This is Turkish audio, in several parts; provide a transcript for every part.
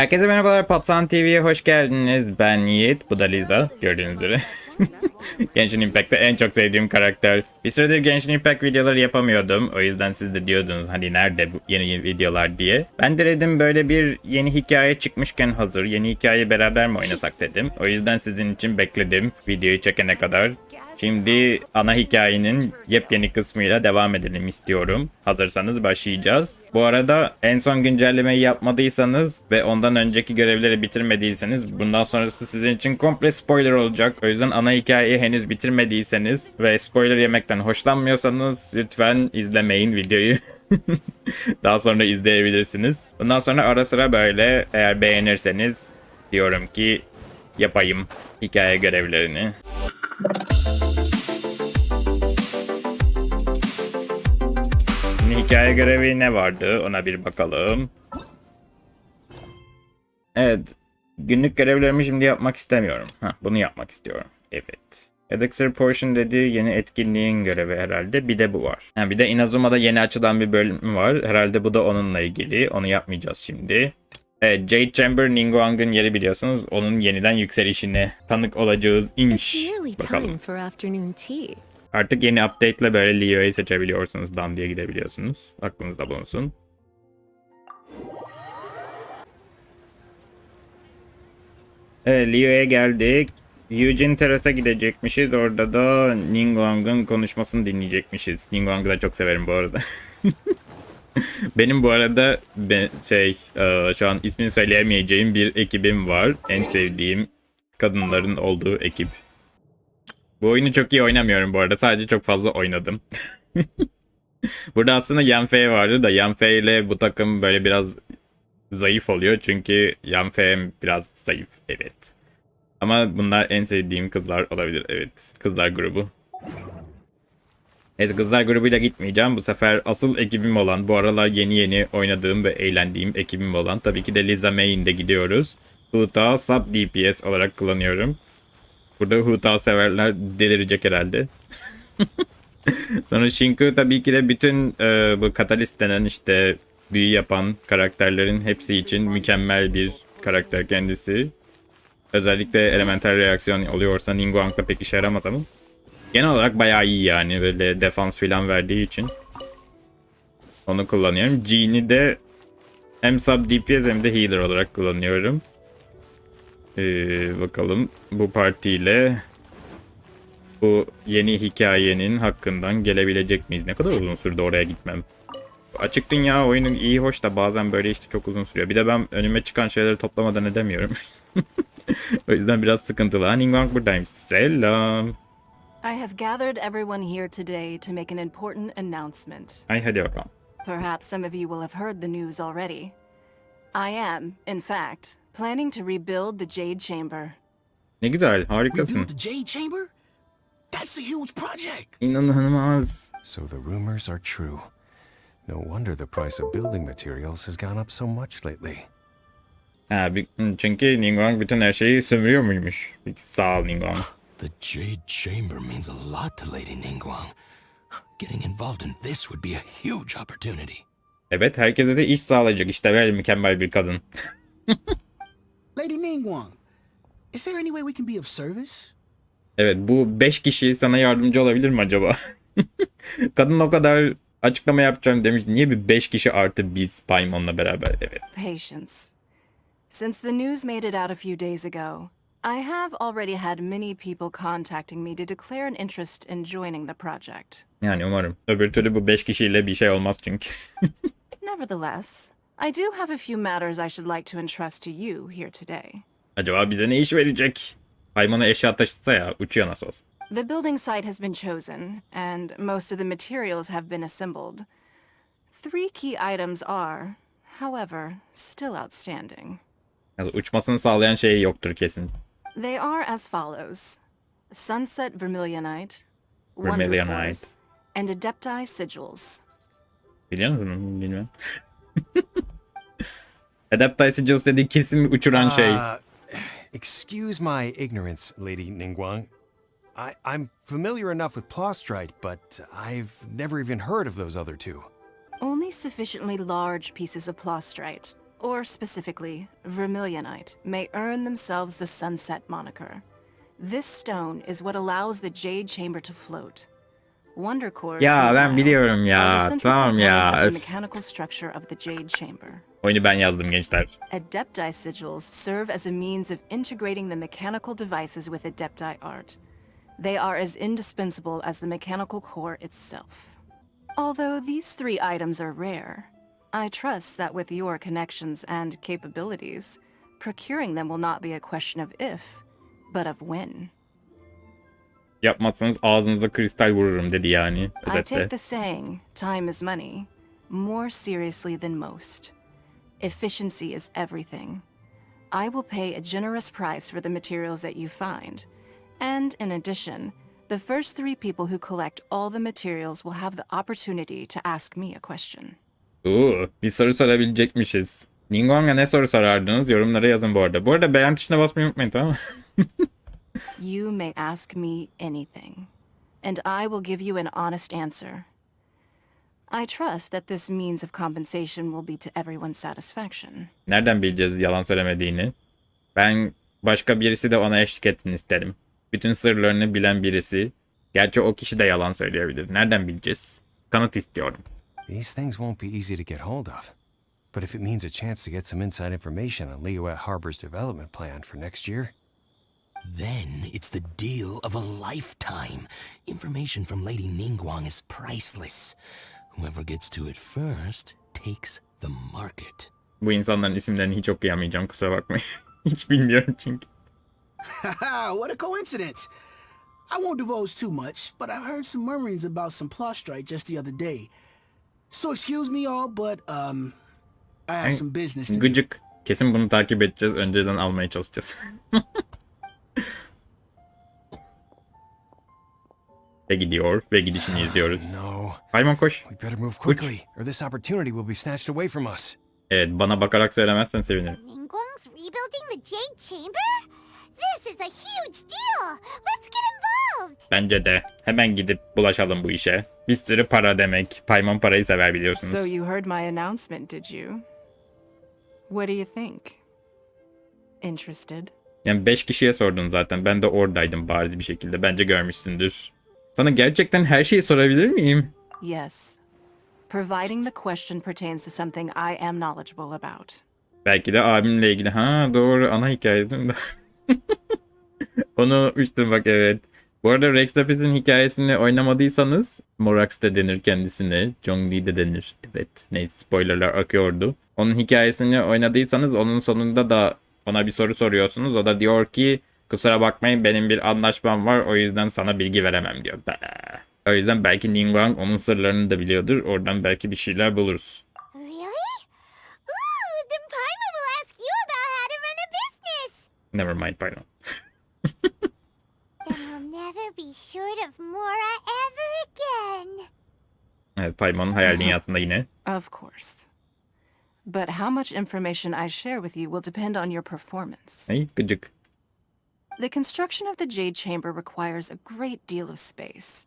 Herkese merhabalar, Patsan TV'ye hoş geldiniz. Ben Yiğit, bu da Liza, gördüğünüz üzere. Genshin Impact'te en çok sevdiğim karakter. Bir süredir Genshin Impact videoları yapamıyordum. O yüzden siz de diyordunuz hani nerede bu yeni videolar diye. Ben de dedim böyle bir yeni hikaye çıkmışken hazır yeni hikaye beraber mi oynasak dedim. O yüzden sizin için bekledim videoyu çekene kadar. Şimdi ana hikayenin yepyeni kısmıyla devam edelim istiyorum. Hazırsanız başlayacağız. Bu arada en son güncellemeyi yapmadıysanız ve ondan önceki görevleri bitirmediyseniz bundan sonrası sizin için komple spoiler olacak. O yüzden ana hikayeyi henüz bitirmediyseniz ve spoiler yemekten hoşlanmıyorsanız lütfen izlemeyin videoyu. Daha sonra izleyebilirsiniz. Bundan sonra ara sıra böyle eğer beğenirseniz diyorum ki yapayım hikaye görevlerini. Hikaye görevi ne vardı? Ona bir bakalım. Evet. Günlük görevlerimi şimdi yapmak istemiyorum. Bunu yapmak istiyorum. Evet. Elixir Portion dediği yeni etkinliğin görevi herhalde. Bir de bu var. Bir de Inazuma'da yeni açılan bir bölüm var. Herhalde bu da onunla ilgili. Onu yapmayacağız şimdi. Evet, Jade Chamber Ningguang'ın yeri biliyorsunuz. Onun yeniden yükselişine tanık olacağız. Bakalım. Artık yeni update ile böyle Leo'yu seçebiliyorsunuz. Dan diye gidebiliyorsunuz. Aklınızda bulunsun. Evet, Leo'ya geldik. Eugene Terrace'a gidecekmişiz. Orada da Ningguang'ın konuşmasını dinleyecekmişiz. Ningguang'ı da çok severim bu arada. Benim bu arada şu an ismini söyleyemeyeceğim bir ekibim var. En sevdiğim kadınların olduğu ekip. Bu oyunu çok iyi oynamıyorum bu arada. Sadece çok fazla oynadım. Burada aslında Yanfei vardı da Yanfei ile bu takım böyle biraz zayıf oluyor. Çünkü Yanfei biraz zayıf. Evet. Ama bunlar en sevdiğim kızlar olabilir. Evet. Kızlar grubu. Neyse, kızlar grubuyla gitmeyeceğim. Bu sefer asıl ekibim olan, bu aralar yeni oynadığım ve eğlendiğim ekibim olan tabii ki de Liza Main'de gidiyoruz. Huta Sub DPS olarak kullanıyorum. Burada Huta severler delirecek herhalde. Sonra Shinku tabii ki de bütün bu Catalyst denen işte büyü yapan karakterlerin hepsi için mükemmel bir karakter kendisi. Özellikle elemental reaksiyon oluyorsa Ningguang'da pek işe yaramaz ama genel olarak bayağı iyi yani, böyle defans filan verdiği için onu kullanıyorum. Jean'i de hem sub DPS hem de healer olarak kullanıyorum. Bakalım bu partiyle bu yeni hikayenin hakkından gelebilecek miyiz? Ne kadar uzun sürdü oraya gitmem. Açık dünya oyunu iyi hoş da bazen böyle işte çok uzun sürüyor. Bir de ben önüme çıkan şeyleri toplamadan edemiyorum. O yüzden biraz sıkıntılı. Ningguang buradayım. Selam. I have gathered everyone here today to make an important announcement. Ay hadi bakalım. Perhaps some of you will have heard the news already. I am, in fact, planning to rebuild the Jade Chamber. Ne güzel, harikasın. Rebuild the Jade Chamber? That's a huge project. İnanılmaz. So the rumors are true. No wonder the price of building materials has gone up so much lately. Çünkü Ningguang bütün her şeyi sömürüyor muymuş? Peki, sağ ol Ningguang. The Jade Chamber means a lot to Lady Ningguang. Getting involved in this would be a huge opportunity. Evet, herkese de iş sağlayacak. İşte böyle mükemmel bir kadın. Lady Ningguang, is there any way we can be of service? Evet, bu 5 kişi sana yardımcı olabilir mi acaba? Kadın o kadar açıklama yapacağım demiş. Niye bir 5 kişi artı biz Paymon'la beraber? Evet. Patience. Since the news made it out a few days ago, I have already had many people contacting me to declare an interest in joining the project. Yani umarım. Öbür türlü bu 5 kişiyle bir şey olmaz çünkü. Nevertheless, I do have a few matters I should like to entrust to you here today. Acaba bize ne iş verecek? Paymon'a eşya taşıtsa ya, uçuyor nasıl olsa. The building site has been chosen, and most of the materials have been assembled. 3 key items are, however, still outstanding. Yani uçmasını sağlayan şey yoktur kesin. They are as follows: Sunset Vermilionite, Vermilionite. Wonder Cores, and Adepti Sigils. Biliyor musun? Bilmiyorum. Adaptive Sigils dediği kesin uçuran şey. Excuse my ignorance, Lady Ningguang. I'm familiar enough with Plostrite, but I've never even heard of those other two. Only sufficiently large pieces of Plostrite, or specifically vermilionite, may earn themselves the sunset moniker. This stone is what allows the jade chamber to float. Wonder cores, Ya ben biliyorum are the ya. central Tamam components ya. of the Öf. mechanical structure of the jade chamber. Oyunu ben yazdım gençler. Adepti sigils serve as a means of integrating the mechanical devices with adepti art. They are as indispensable as the mechanical core itself. Although these three items are rare, I trust that with your connections and capabilities, procuring them will not be a question of if, but of when. Yapmazsanız ağzınıza kristal vururum dedi yani. I take Özetle. the saying, time is money, more seriously than most. Efficiency is everything. I will pay a generous price for the materials that you find. And in addition, the first three people who collect all the materials will have the opportunity to ask me a question. Bir soru sorabilecekmişiz. Ningguang'a ne soru sorardınız? Yorumlara yazın bu arada. Bu arada beğen tuşuna basmayı unutmayın, tamam mı? You may ask me anything, and I will give you an honest answer. I trust that this means of compensation will be to everyone's satisfaction. Nereden bileceğiz yalan söylemediğini? Ben başka birisi de ona eşlik etsin isterim. Bütün sırlarını bilen birisi. Gerçi o kişi de yalan söyleyebilir. Nereden bileceğiz? Kanıt istiyorum. These things won't be easy to get hold of. But if it means a chance to get some inside information on Liyue Harbor's development plan for next year, Then it's the deal of a lifetime. Information from Lady Ningguang is priceless. Whoever gets to it first takes the market. Bu insanların isimlerini hiç okuyamayacağım, kusura bakmayın. Hiç bilmiyorum çünkü. Haha, what a coincidence. I won't divulge too much, but I heard some murmurings about some plot strike just the other day. So excuse me all, but I have some business to do. Gıcık. Kesin bunu takip edeceğiz. Önceden almaya çalışacağız. Ve gidiyor. Ve gidişini izliyoruz. no. Paimon koş. We better move quickly, or this opportunity will be snatched away from us. Evet, bana bakarak söylemezsen sevinirim. Ningguang's rebuilding the Jade Chamber? This is a huge deal! Let's get involved! Bence de. Hemen gidip bulaşalım bu işe. Bir sürü para demek. Paimon parayı sever biliyorsunuz. So you heard my announcement, did you? What do you think? Interested? Yani 5 kişiye sordun zaten. Ben de oradaydım bariz bir şekilde. Bence görmüşsündür. Sana gerçekten her şeyi sorabilir miyim? Yes. Providing the question pertains to something I am knowledgeable about. Belki de abimle ilgili. Ha doğru, ana hikaye değil mi? Onu unutmuştum bak, evet. Bu arada Rex Tapis'in hikayesini oynamadıysanız Morax de denir kendisine. Zhongli de denir. Evet. Neyse, spoilerlar akıyordu. Onun hikayesini oynadıysanız onun sonunda da ona bir soru soruyorsunuz. O da diyor ki kusura bakmayın, benim bir anlaşmam var, o yüzden sana bilgi veremem diyor. O yüzden belki Ningguang onun sırlarını da biliyordur. Oradan belki bir şeyler buluruz. Really? Ooh, then Paimon will ask you about how to run a business! Never mind, pardon. Then we'll never be short of Mora ever again! Evet, Paimon'un hayal dünyasında yine. Of course. But how much information I share with you will depend on your performance. Hey, gıcık. The construction of the Jade Chamber requires a great deal of space.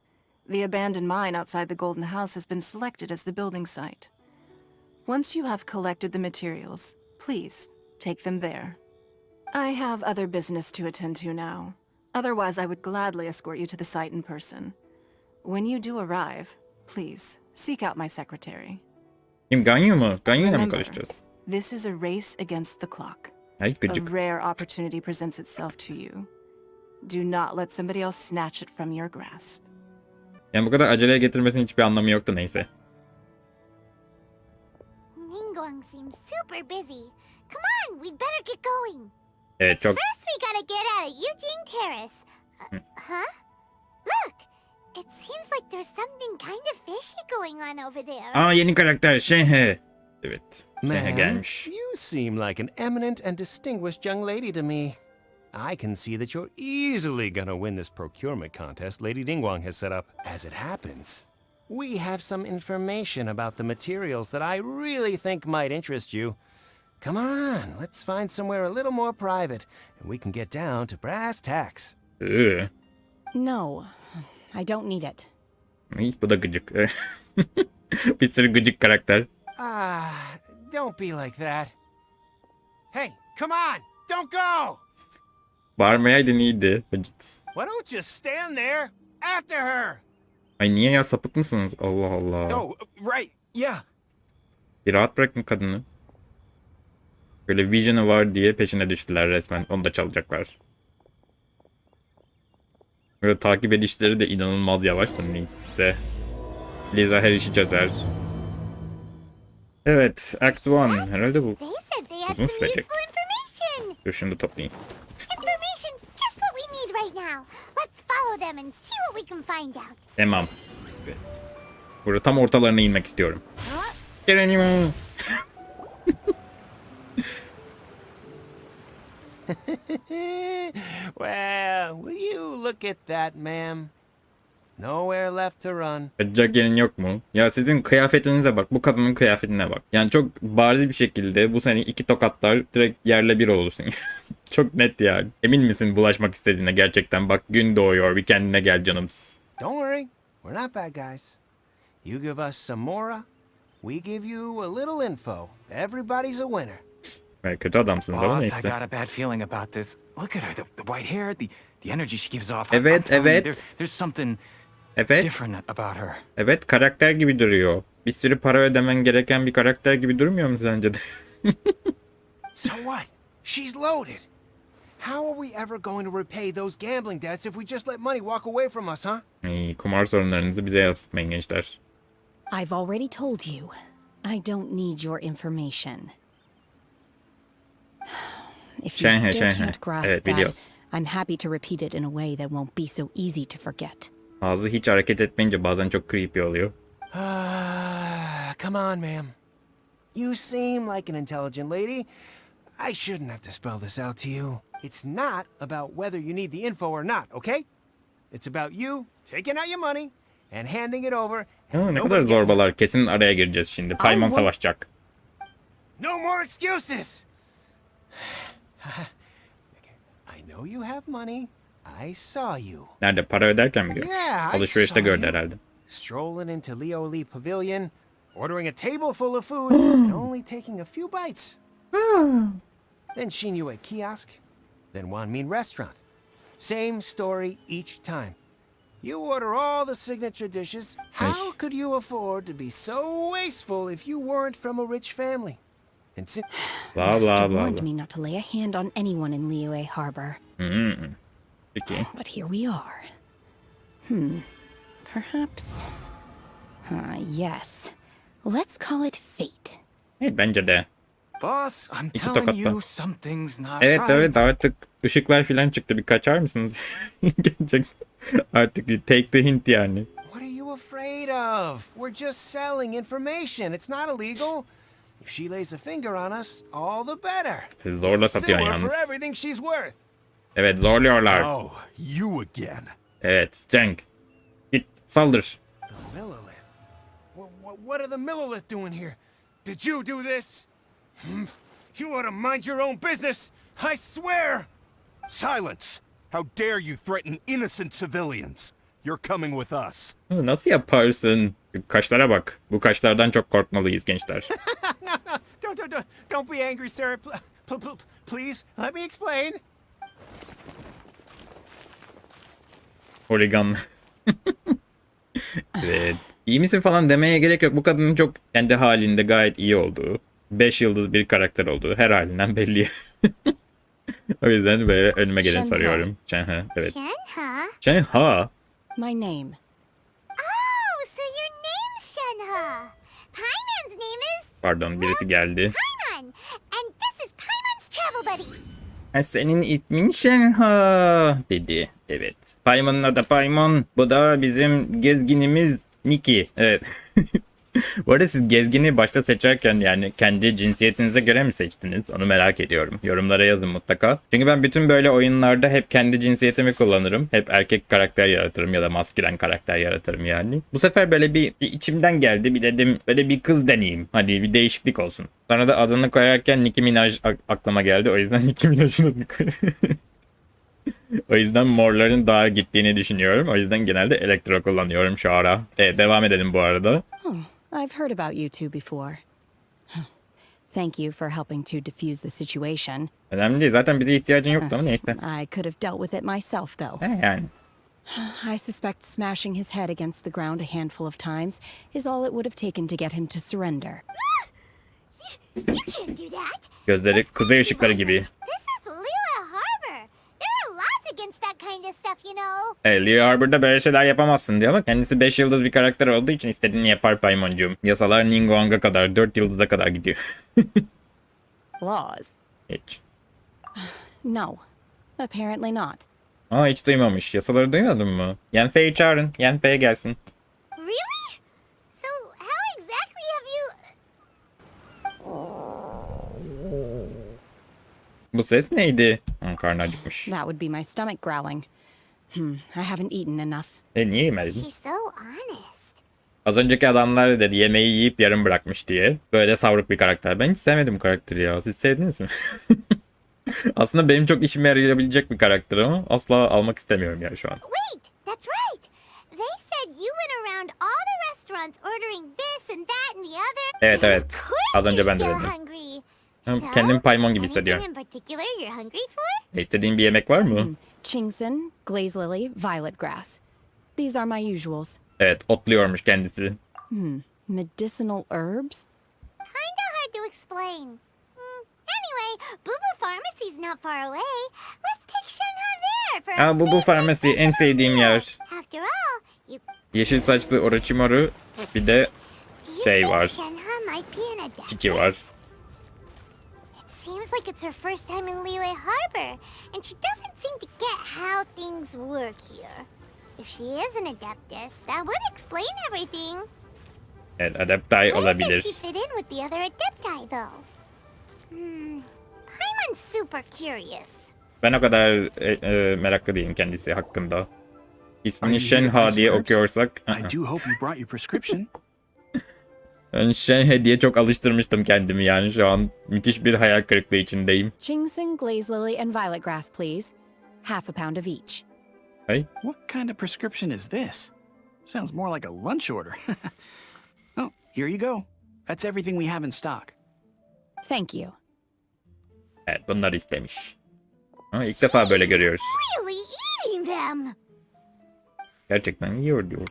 The abandoned mine outside the Golden House has been selected as the building site. Once you have collected the materials, please take them there. I have other business to attend to now. Otherwise, I would gladly escort you to the site in person. When you do arrive, please seek out my secretary. Kim, Ganyu mu? Ganyu'yla mı Remember, konuşacağız? this is a race against the clock. Ay A gıcık. rare opportunity presents itself to you. Do not let somebody else snatch it from your grasp. Yani bu kadar aceleye getirmesinin hiçbir anlamı yoktu, neyse. Ningguang seems super busy. Come on, we'd better get going! Evet, çok. First, we gotta get out of Eugene Terrace. Huh? Look! It seems like there's something kind of fishy going on over there. Aa, yeni karakter Şenhe. Evet. Şenhe Ma'am, gelmiş. you seem like an eminent and distinguished young lady to me. I can see that you're easily gonna win this procurement contest Lady Ningguang has set up. As it happens, we have some information about the materials that I really think might interest you. Come on, let's find somewhere a little more private, and we can get down to brass tacks. No, I don't need it. Hiç, bu da gıcık. Bir sürü gıcık karakter. Ah, don't be like that. Hey, come on! Don't go! Bağırmayaydın iyiydi. Why don't you stand there after her? Ay niye ya, sapık mısınız? Allah Allah. Oh, right. Yeah. Bir rahat bırakın kadını. Böyle vision'ı var diye peşine düştüler resmen. Onu da çalacaklar. Böyle takip edişleri de inanılmaz yavaş. Neyse. Liza her işi çözer. Evet. Act 1. Herhalde bu They said they had uzun some sürecek. useful information. Dur şunu da toplayayım. Information's just what we need right now. Let's follow them and see what we can find out. Tamam. Evet. Burada tam ortalarına inmek istiyorum. Gelenime. Well, will you look at that, ma'am? Nowhere left to run. Kaçacak yerin yok mu? Ya sizin kıyafetinize bak. Bu kadının kıyafetine bak. Yani çok bariz bir şekilde bu seni 2 tokatlar direkt yerle bir olursun. Çok net yani. Emin misin bulaşmak istediğine gerçekten? Bak gün doğuyor. Bir kendine gel canımız. Don't worry, we're not bad guys. You give us some mora, we give you a little info. Everybody's a winner. Evet, kötü adamsınız ama Boss, I neyse. got a bad feeling about this. Look at her, the white hair, the energy she gives off. Evet, I'm telling you, evet. there's something Evet. different about her. Evet, karakter gibi duruyor. Bir sürü para ödemen gereken bir karakter gibi durmuyor mu sence de? So what? She's loaded. How are we ever going to repay those gambling debts if we just let money walk away from us, huh? İyi, kumar sorunlarınızı bize yansıtmayın gençler. I've already told you. I don't need your information. If you Şenhe, still Şenhe. can't grasp Evet, that, biliyoruz. I'm happy to repeat it in a way that won't be so easy to forget. Ağzı hiç hareket etmeyince bazen çok creepy oluyor. Come on, ma'am. You seem like an intelligent lady. I shouldn't have to spell this out to you. It's not about whether you need the info or not, okay? It's about you taking out your money and handing it over. Ha, ne kadar zorbalar. Kesin araya gireceğiz şimdi. Paymon savaşacak. No more excuses! I know you have money. I saw you. Nerede? Para öderken mi gördün? Yeah, I Alışverişte saw gördü you. herhalde. Strolling into Leo Lee Pavilion, ordering a table full of food, and only taking a few bites. Then Shinhua kiosk, then Wanmin restaurant. Same story each time. You order all the signature dishes. How could you afford to be so wasteful if you weren't from a rich family? And Bla bla Master bla warned bla. me not to lay a hand on anyone in Liyue Harbor. Peki. But here we are. Perhaps... yes. Let's call it fate. Evet, bence de. Boss, I'm İki telling tokatla. you, something's not Evet right. evet, artık ışıklar falan çıktı. Bir kaçar mısınız? Gerçekten. Artık you take the hint yani. what are you afraid of? We're just selling information. It's not illegal. If she lays a finger on us, all the better. Zorla satıyor Sue her yalnız. for everything she's worth. Evet, zorluyorlar. Oh, you again. Evet, Cenk. Git saldır. The Millilith. What are the Millilith doing here? Did you do this? You ought to mind your own business. I swear. Silence! How dare you threaten innocent civilians? You're coming with us. Nasıl yaparsın? Kaşlara bak. Bu kaşlardan çok korkmalıyız gençler. No. Don't be angry, sir. Please, let me explain. Holigan. Evet. İyi misin falan demeye gerek yok. Bu kadının çok kendi halinde gayet iyi olduğu, 5 yıldız bir karakter olduğu her halinden belli. O yüzden böyle önüme gelen Şenhıa. soruyorum. Şenhe, evet. Şenhe? Şenha. My name. Oh, so your name's Şenhe. Paimon's name is Pardon, birisi geldi. Paimon. And this is Paimon's travel buddy. Ha, senin ismin Şenha dedi. Evet. Paymon'un adı Paymon. Bu da bizim gezginimiz Niki. Evet. Bu arada siz gezgini başta seçerken yani kendi cinsiyetinize göre mi seçtiniz? Onu merak ediyorum. Yorumlara yazın mutlaka. Çünkü ben bütün böyle oyunlarda hep kendi cinsiyetimi kullanırım. Hep erkek karakter yaratırım ya da maskülen karakter yaratırım yani. Bu sefer böyle bir içimden geldi. Bir dedim böyle bir kız deneyeyim. Hadi bir değişiklik olsun. Sonra da adını koyarken Nicki Minaj aklıma geldi. O yüzden Nicki Minaj'ın adını koydum. O yüzden morların daha gittiğini düşünüyorum. O yüzden genelde elektro kullanıyorum şu ara. Devam edelim bu arada. Oh, I've heard about you two before. Thank you for helping to defuse the situation. Önemli değil. Zaten bize ihtiyacın yoktu ama neyse. I could have dealt with it myself, though. Yani. I suspect smashing his head against the ground a handful of times is all it would have taken to get him to surrender. You can't do that. Gözleri kuzey ışıkları gibi. This is Lila Harbor. There are laws against that kind of stuff, you know. Leo Harbor'da böyle şeyler yapamazsın diyor ama kendisi 5 yıldız bir karakter olduğu için istediğini yapar Paymoncuğum. Yasalar Ningguang'a kadar 4 yıldıza kadar gidiyor. Laws? Hiç. No. Apparently not. Aa hiç duymamış. Yasaları duymadın mı? Yanfei'yi çağırın. Yanfei gelsin. Really? So how exactly have you... Bu ses neydi? Karnı acıkmış. That would be my stomach growling. I haven't eaten enough. Niye yemedin? She's so honest. Az önceki adamlar dedi yemeği yiyip yarım bırakmış diye. Böyle savruk bir karakter. Ben hiç sevmedim bu karakteri ya. Siz sevdiniz mi? Aslında benim çok işime yarayabilecek bir karakter ama asla almak istemiyorum yani şu an. Wait, that's right. They said you went around all the restaurants ordering this and that and the other. Evet And evet. of course Az önce you're ben de still dedim. hungry. Kendim Paimon gibi anything hissediyorum. in particular you're hungry for? İstediğin bir yemek var mı? Chingson, glaze lily, violet grass. These are my usuals. Evet otluyormuş kendisi. Medicinal herbs? Kinda hard to explain. Anyway, Boo Pharmacy's not far away. Let's take Şenhe there for a Aa bu farmasi en sevdiğim yer. After all, you Yeşil saçlı Orochimaru bir de şey var. Şenhe might be an adeptus. Kiki var. It seems like it's her first time in Liyue Harbor, and she doesn't seem to get how things work here. If she is an adeptus, that would explain everything. Evet adaptay Where does olabilir. she fit in with the other adepti, though? Paimon's super curious. Ben o kadar meraklı değilim kendisi hakkında. Are İsmini you here Şenhıa by diye Scripps? okuyorsak. I do hope you brought your prescription. Ben Şenhe diye çok alıştırmıştım kendimi yani şu an müthiş bir hayal kırıklığı içindeyim. Chingson, glaze lily, and violet grass, please. Half a pound of each. Hey. What kind of prescription is this? Sounds more like a lunch order. Oh, here you go. That's everything we have in stock. Thank you. Evet bunları istemiş. Ama ilk defa böyle görüyoruz. Really eating them. Gerçekten yiyor diyor.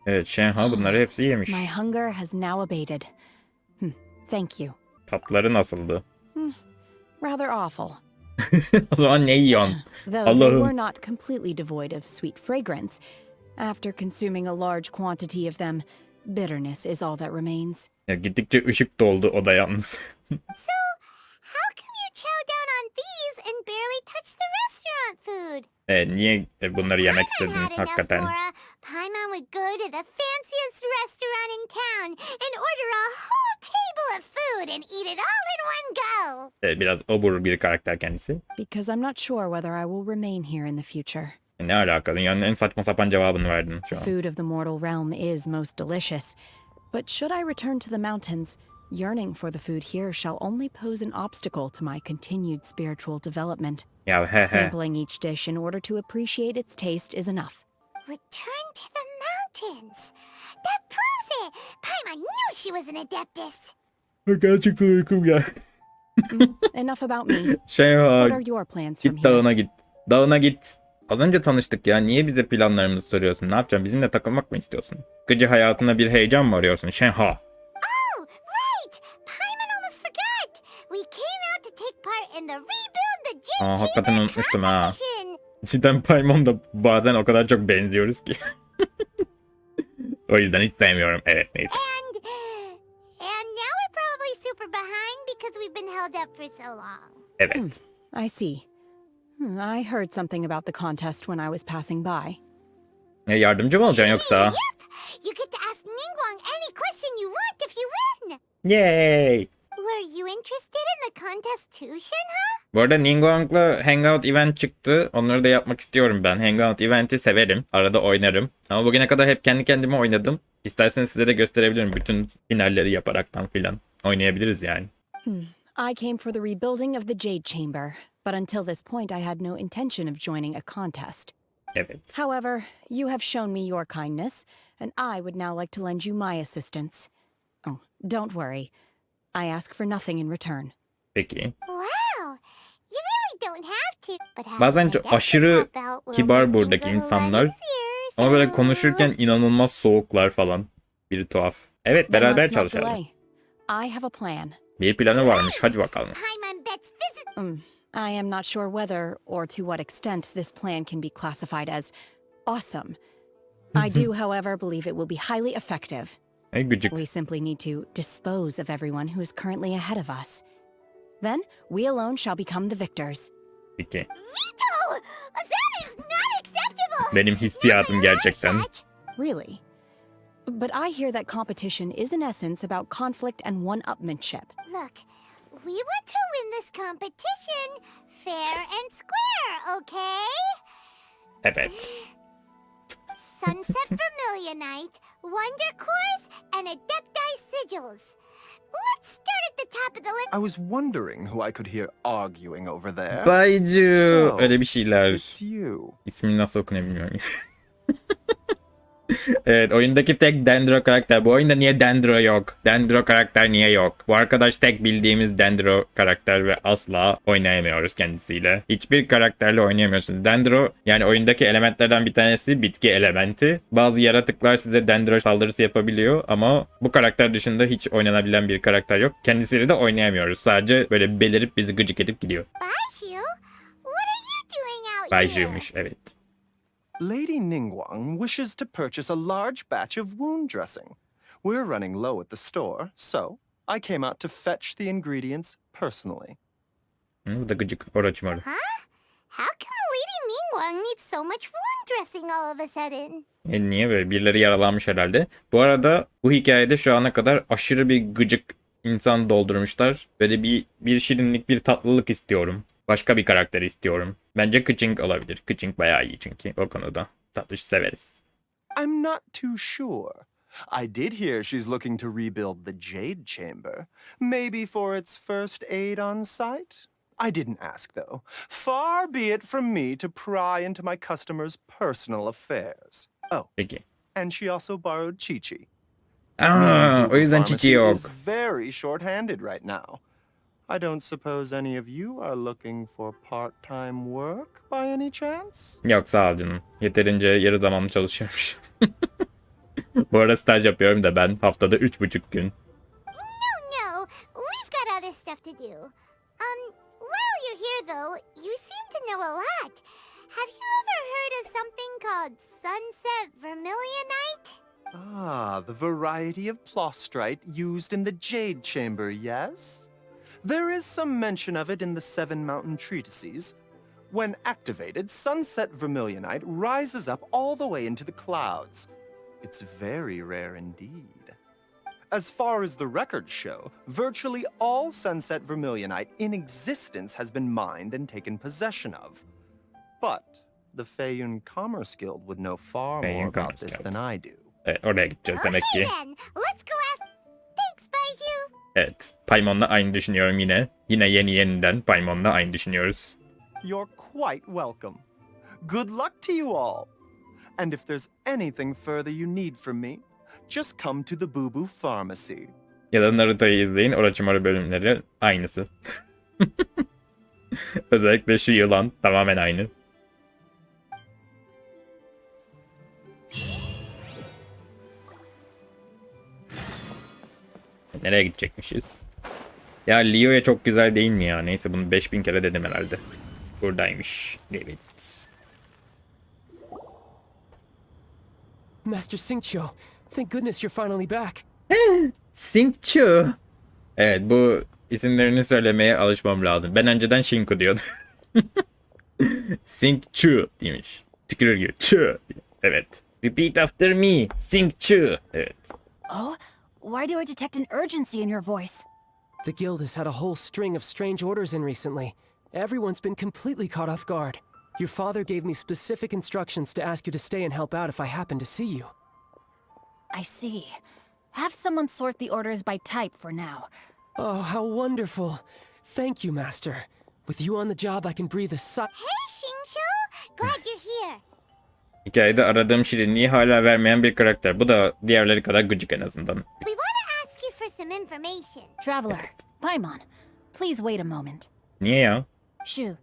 Evet Şenhıa bunları hepsi yemiş. My hunger has now abated. Thank you. Tatları nasıldı? Rather awful. O zaman ne yiyorsun? Though they Allah'ım. were not completely devoid of sweet fragrance, after consuming a large quantity of them, bitterness is all that remains. Ya, gittikçe ışık doldu oda yalnız. So, how come you chow down on these and barely touch the restaurant food? Niye bunları yemek Paimon istedin had enough, hakikaten? Laura. Paimon would go to the fanciest restaurant in town and order a whole table of food and eat it all in one go. Biraz obur bir karakter kendisi. Because I'm not sure whether I will remain here in the future. Ne alaka? Dünyanın en saçma sapan cevabını verdin şu an. Food of the mortal realm is most delicious, but should I return to the mountains, yearning for the food here shall only pose an obstacle to my continued spiritual development. Ya he he. Sampling each dish in order to appreciate its taste is enough. Return to the mountains. That proves it. Paimon knew she was an adeptus. Gerçekten uykum ya. Enough about me. What Şenhıa are your plans from git here? dağına git. Dağına git. Az önce tanıştık ya. Niye bize planlarımızı soruyorsun? Ne yapacaksın? Bizimle takılmak mı istiyorsun? Gıcı hayatına bir heyecan mı arıyorsun Şenhıa? Oh, right. Paimon almost forgot. We came out to take part in the rebuild the Jade Hakikaten Chamber unutmuştum ha. competition. Cidden Paimon da bazen o kadar çok benziyoruz ki. O yüzden hiç sevmiyorum. Evet neyse. And now we're probably super behind because we've been held up for so long. Evet. I see. I heard something about the contest when I was passing by. Yardımcı mı olacaksın yoksa? Yep. You get to ask Ningguang any question you want if you win. Yay! Were you interested in the contest too, Şenhe? Bu arada Ningguang'la Hangout Event çıktı. Onları da yapmak istiyorum ben. Hangout Event'i severim. Arada oynarım. Ama bugüne kadar hep kendi kendime oynadım. İsterseniz size de gösterebilirim. Bütün finalleri yaparaktan filan. Oynayabiliriz yani. I came for the rebuilding of the Jade Chamber, but until this point I had no intention of joining a contest. Evet. However, you have shown me your kindness, and I would now like to lend you my assistance. Oh, Don't worry. I ask for nothing in return. Peki. Wow, you really don't have to. But Bazen having a çok aşırı help out will kibar make buradaki things a lot insanlar. easier, Ama böyle so- konuşurken inanılmaz soğuklar falan. Biri tuhaf. Evet, Then beraber let's not çalışalım. delay. I have a plan. Bir planı varmış. Hadi bakalım. Paimon bets this is I am not sure whether or to what extent this plan can be classified as awesome. I do, however, believe it will be highly effective. Ay gıcık. We simply need to dispose of everyone who is currently ahead of us. Then we alone shall become the victors. Peki. veto. That is not acceptable. Benim hissiyatım gerçekten. Really? But I hear that competition is in essence about conflict and one-upmanship. Look, we want to win this competition fair and square, okay? Evet. Sunset Vermilionite, Wonder Cores, and Adepti Sigils. Let's start at the top of the list. I was wondering who I could hear arguing over there. Baycu. So, Öyle bir şeyler. It's you. İsmini nasıl okunuyor bilmiyorum. Evet, oyundaki tek Dendro karakter. Bu oyunda niye Dendro yok? Dendro karakter niye yok? Bu arkadaş tek bildiğimiz Dendro karakter ve asla oynayamıyoruz kendisiyle. Hiçbir karakterle oynayamıyorsunuz. Dendro yani oyundaki elementlerden bir tanesi bitki elementi. Bazı yaratıklar size Dendro saldırısı yapabiliyor ama bu karakter dışında hiç oynanabilen bir karakter yok. Kendisiyle de oynayamıyoruz. Sadece böyle belirip bizi gıcık edip gidiyor. Baiju, what are you doing out here? Bayju'ymuş, evet. Lady Ningguang wishes to purchase a large batch of wound dressing. We're running low at the store, so I came out to fetch the ingredients personally. Bu da gıcık. Orochimaru. Huh? How come Lady Ningguang needs so much wound dressing all of a sudden? Niye böyle? Birileri yaralanmış herhalde. Bu arada bu hikayede şu ana kadar aşırı bir gıcık insan doldurmuşlar. Böyle bir şirinlik, bir tatlılık istiyorum. Başka bir karakter istiyorum. Bence Kıçink olabilir. Kıçink bayağı iyi çünkü o konuda. Tatlış severiz. I'm not too sure. I did hear she's looking to rebuild the Jade Chamber. Maybe for its first aid on site? I didn't ask, though. Far be it from me to pry into my customers' personal affairs. Oh, Peki. and she also borrowed Chi-Chi. O yüzden Çiçi yok. Is very short-handed right now. I don't suppose any of you are looking for part-time work by any chance? Yok sağ ol canım. Yeterince yarı zamanlı çalışıyormuş. Bu arada staj yapıyorum da ben haftada 3,5 gün. No, we've got other stuff to do. While you're here though, you seem to know a lot. Have you ever heard of something called Sunset Vermilionite? Ah, the variety of plostrite used in the Jade Chamber, yes? There is some mention of it in the Seven Mountain Treatises. When activated, Sunset Vermilionite rises up all the way into the clouds. It's very rare indeed. As far as the records show, virtually all Sunset Vermilionite in existence has been mined and taken possession of. But the Feiyun Commerce Guild would know far Feiyun more about Commerce this Guild. than I do. Evet, oraya gideceğiz demek Okay ki. then, let's go ask. Thanks, Baiju. Evet. Paymon'la aynı düşünüyorum yine. Yine yeniden Paymon'la aynı düşünüyoruz. You're quite welcome. Good luck to you all. And if there's anything further you need from me, just come to the Boo Boo Pharmacy. Ya da Naruto'yu izleyin. Orochimaru bölümleri aynısı. Özellikle şu yılan tamamen aynı. Nereye gidecekmişiz? Ya Leo'ya çok güzel değil mi ya? Neyse bunu 5000 kere dedim herhalde. Buradaymış. Evet. Master Xingqiu, thank goodness you're finally back. Xingqiu. Evet bu isimlerini söylemeye alışmam lazım. Ben önceden Shinku diyordum. Xingqiu demiş. Tükürür gibi. Chu. Evet. Repeat after me. Xingqiu. Evet. Oh, why do I detect an urgency in your voice? The guild has had a whole string of strange orders in recently. Everyone's been completely caught off guard. Your father gave me specific instructions to ask you to stay and help out if I happen to see you. I see. Have someone sort the orders by type for now. Oh, how wonderful. Thank you, Master. With you on the job, I can breathe a sigh. Hey, Xingqiu, glad you're here. Hikayede aradığım şirinliği hala vermeyen bir karakter. Bu da diğerleri kadar gıcık en azından. We want to ask you for some information. Traveler, Paimon, please wait a moment. Niye ya? Shu,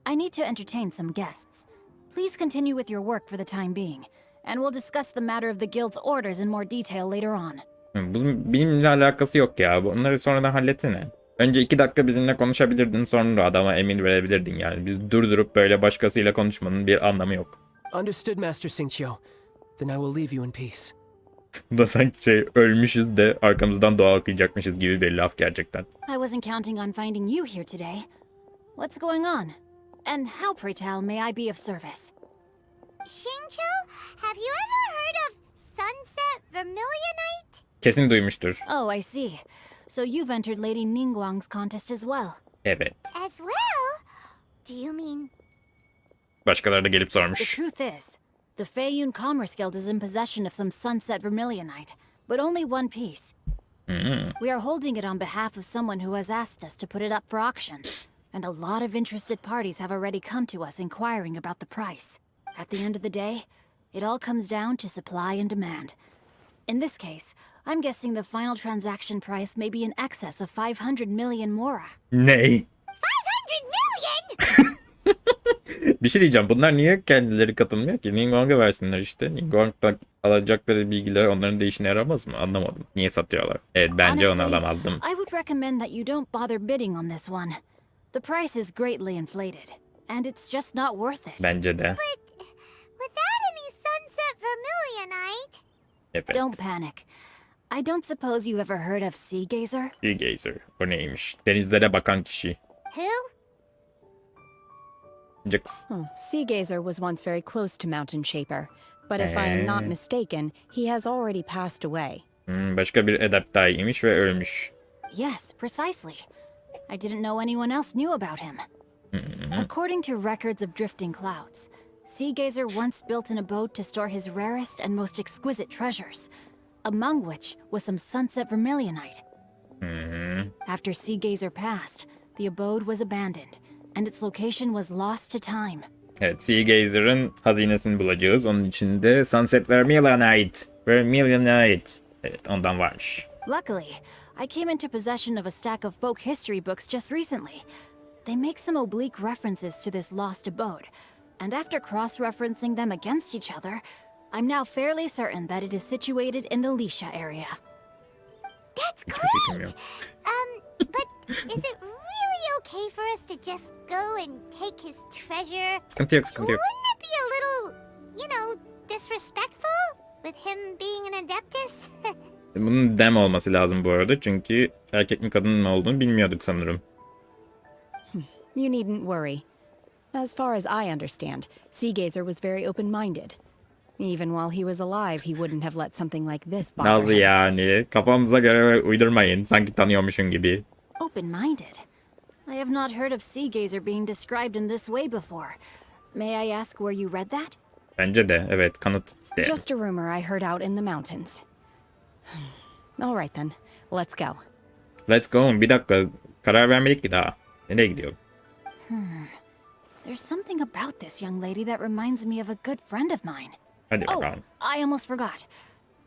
I need to entertain some guests. Please continue with your work for the time being, and we'll discuss the matter of the guild's orders in more detail later on. Bu benimle alakası yok ya. Bunları sonradan halletsene. Önce 2 dakika bizimle konuşabilirdin, sonra adama emir verebilirdin yani. Biz durdurup böyle başkasıyla konuşmanın bir anlamı yok. Understood, Master Xingqiu. Then I will leave you in peace. Bu da sanki ölmüşüz de arkamızdan dua okuyacakmışız gibi bir laf gerçekten. I wasn't counting on finding you here today. What's going on? And how, pray tell, may I be of service? Xingqiu, have you ever heard of Sunset Vermilionite? Kesin duymuştur. Oh, I see. So you've entered Lady Ningguang's contest as well. Evet. As well? Do you mean... Başkaları da gelip The sormuş. truth is, the Feiyun Commerce Guild is in possession of some Sunset Vermilionite, but only one piece. We are holding it on behalf of someone who has asked us to put it up for auction, and a lot of interested parties have already come to us inquiring about the price. At the end of the day, it all comes down to supply and demand. In this case, I'm guessing the final transaction price may be in excess of 500 million mora. Ney? 500 million? Bir şey diyeceğim. Bunlar niye kendileri katılmıyor ki? Ningguang'a versinler işte. Ningguang'dan alacakları bilgiler onların da işine yaramaz mı? Anlamadım. Niye satıyorlar? Evet, bence onu Honestly, alamazdım. I would recommend that you don't bother bidding on this one. The price is greatly inflated, and it's just not worth it. Bence de. But without any Sunset Vermilionite... Evet. Don't panic. I don't suppose you ever heard of Sea Gazer? Sea Gazer. O neymiş? Denizlere bakan kişi. Who? Jax. Sea Gazer was once very close to Mountain Shaper, but if I am not mistaken, he has already passed away. Başka bir adaptaymış ve ölmüş. Yes, precisely. I didn't know anyone else knew about him. According to records of drifting clouds, Sea Gazer once built an abode to store his rarest and most exquisite treasures, among which was some Sunset Vermilionite. After Sea Gazer passed, the abode was abandoned, and its location was lost to time. Evet, Sea Gazer'ın hazinesini bulacağız. Onun içinde Sunset Vermilionite. Vermilionite. Evet, ondan varmış. Luckily, I came into possession of a stack of folk history books just recently. They make some oblique references to this lost abode, and after cross-referencing them against each other, I'm now fairly certain that it is situated in the Lisha area. That's Hiçbir fikrim great! yok. But is it really okay for us to just go and take his treasure? Sıkıntı yok, sıkıntı yok. Wouldn't it be a little, you know, disrespectful with him being an adeptus? Bunun dem olması lazım bu arada. Çünkü erkek mi kadın mı olduğunu bilmiyorduk sanırım. You needn't worry. As far as I understand, Sea Gazer was very open-minded. Even while he was alive, he wouldn't have let something like this bother Nasıl him. yani? Kafamıza göre uydurmayın. Sanki tanıyormuşsun gibi. Open-minded? I have not heard of Sea Gazer being described in this way before. May I ask where you read that? Bence de. Evet, kanıt isterim. Just a rumor I heard out in the mountains. All right then, let's go. Let's go. Bir dakika. Karar vermedik ki daha. Nereye gidiyor? There's something about this young lady that reminds me of a good friend of mine. Hadi Oh, bakalım. I almost forgot.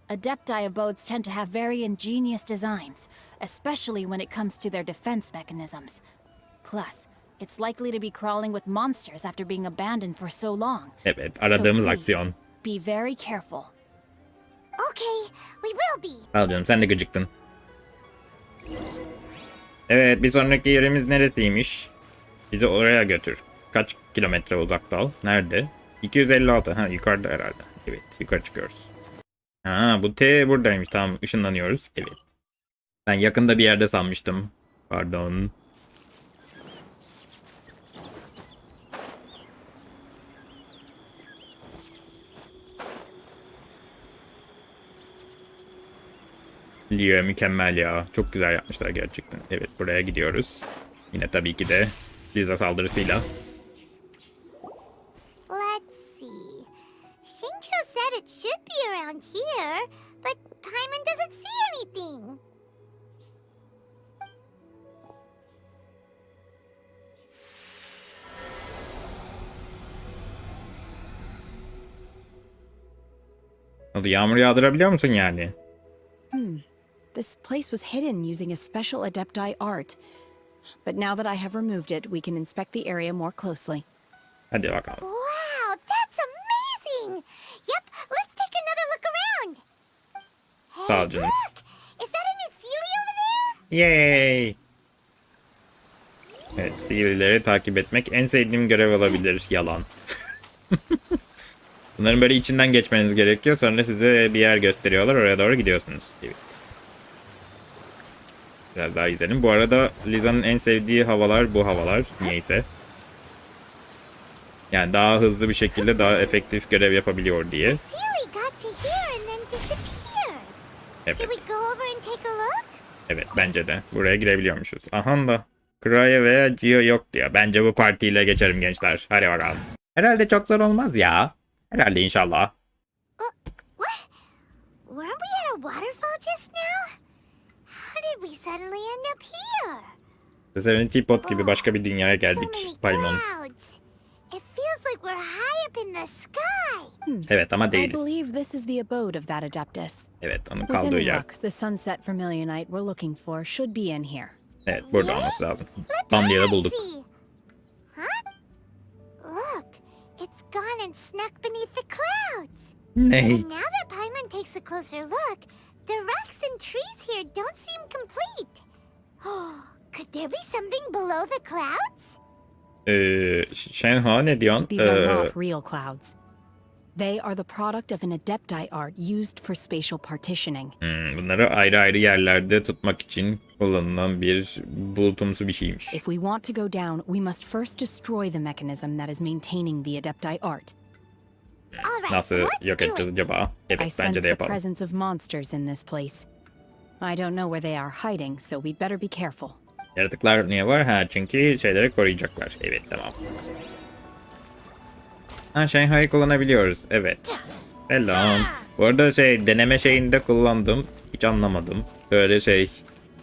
Adepti abodes tend to have very ingenious designs, especially when it comes to their defense mechanisms. Plus, it's likely to be crawling with monsters after being abandoned for so long. Evet, aradığımız So please, aksiyon. be very careful. Okay, we will be. Al canım, sen de gıcıktın. Evet, bir sonraki yerimiz neresiymiş? Bizi oraya götür. Kaç kilometre uzakta ol? Nerede? 256. Ha, yukarıda herhalde. Evet, yukarı çıkıyoruz. Ha, bu T buradaymış. Tamam, ışınlanıyoruz. Evet. Ben yakında bir yerde sanmıştım. Pardon. Liye mükemmel ya. Çok güzel yapmışlar gerçekten. Evet, buraya gidiyoruz. Yine tabii ki de Liza saldırısıyla. Let's see. Xingqiu said it should be around here, but Paimon doesn't see anything. Oldu, yağmur yağdırabiliyor musun yani? The This place was hidden using a special adepti art. But now that I have removed it, we can inspect the area more closely. Hadi bakalım. Wow, that's amazing! Yep, let's take another look around. Sağ ol Hey, canım. look! Is that a new Sealy over there? Yay! Evet, sihirlileri takip etmek en sevdiğim görev olabilir. Yalan. Bunların böyle içinden geçmeniz gerekiyor. Sonra size bir yer gösteriyorlar. Oraya doğru gidiyorsunuz. Evet. Biraz daha izleyelim. Bu arada Liza'nın en sevdiği havalar bu havalar. Niyeyse. Yani daha hızlı bir şekilde daha efektif görev yapabiliyor diye. Sealy got to here and then disappeared. Evet. Should we go over and take a look? Evet bence de. Buraya girebiliyormuşuz. Aha da. Kraya veya Gio yok diyor. Bence bu partiyle geçerim gençler. Hadi bakalım. Herhalde çok zor olmaz ya. Herhalde inşallah. What? Weren't we at a waterfall just now? How did we suddenly end up here? Seven Teapot gibi başka bir dünyaya So geldik. many Paimon. clouds. It feels like we're high up in the sky. Evet ama I değiliz. believe this is the abode of that adeptus. Evet onun Within kaldığı a yer. look, the sunset Vermilionite we're looking for should be in here. Evet burada olması lazım. Tam diye de bulduk. See. Huh? Look, it's gone and snuck beneath the clouds. Ney? And now that Paimon takes a closer look, the rocks and trees here don't seem complete. Oh, could there be something below the clouds? Şenhıa ne diyorsun? These are not real clouds. They are the product of an adepti art used for spatial partitioning. Bunları ayrı ayrı yerlerde tutmak için kullanılan bir bulutumsu bir şeymiş. If we want to go down, we must first destroy the mechanism that is maintaining the adepti art. All right, Nasıl let's yok do edeceğiz it. acaba? I Evet sense bence de the yapalım. presence of monsters in this place. I don't know where they are hiding, so we'd better be careful. Yaratıklar niye var? Ha çünkü şeyleri koruyacaklar. Evet tamam. Ha Şenha'yı kullanabiliyoruz. Evet. Selam. Bu arada deneme şeyinde kullandım. Hiç anlamadım. Böyle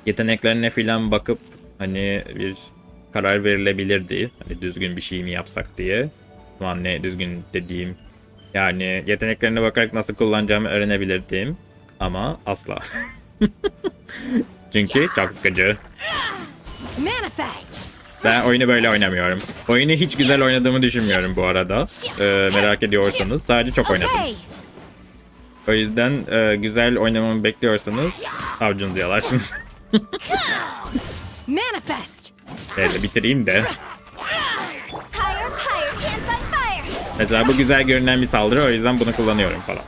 yeteneklerine filan bakıp hani bir karar verilebilirdi. Hani düzgün bir şey mi yapsak diye. Şu an ne düzgün dediğim. Yani yeteneklerine bakarak nasıl kullanacağımı öğrenebilirdim. Ama asla. Çünkü çok sıkıcı. Manifest! Ben oyunu böyle oynamıyorum. Oyunu hiç güzel oynadığımı düşünmüyorum bu arada. Merak ediyorsanız. Sadece çok oynadım. O yüzden güzel oynamamı bekliyorsanız avcunuzu yalarsınız. Manifest! Evet bitireyim de. Mesela bu güzel görünen bir saldırı, o yüzden bunu kullanıyorum falan.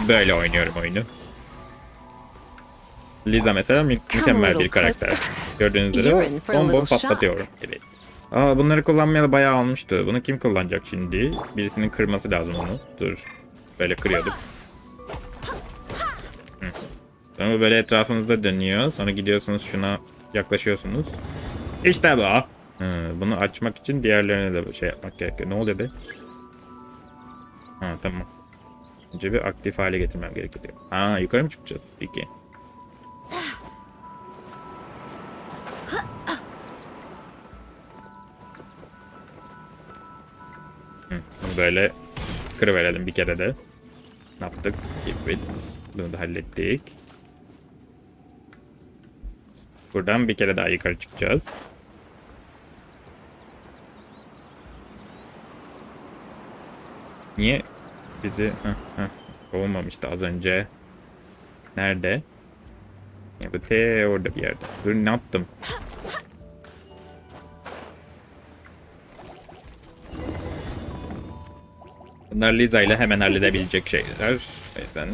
Böyle oynuyorum oyunu. Liza mesela mükemmel bir karakter. Gördüğünüz üzere bomba patlatıyorum. Evet. Aa bunları kullanmayalı bayağı olmuştu. Bunu kim kullanacak şimdi? Birisinin kırması lazım onu. Dur. Böyle kırıyorduk. Sonra böyle etrafınızda dönüyor. Sonra gidiyorsunuz şuna yaklaşıyorsunuz. İşte bu. Bunu açmak için diğerlerine de yapmak gerekiyor. Ne oluyor be? Ha tamam. Önce bir aktif hale getirmem gerekiyor. Ha yukarı mı çıkacağız? Peki. Bunu böyle kırıverelim bir kere de. Ne yaptık? Evet. Bunu da hallettik. Buradan bir kere daha yukarı çıkacağız. Niye bizi olmamıştı az önce? Nerede? Ya bu orada bir yerde. Dur ne yaptım? Bunlar Liza ile hemen halledebilecek şeyler. O yüzden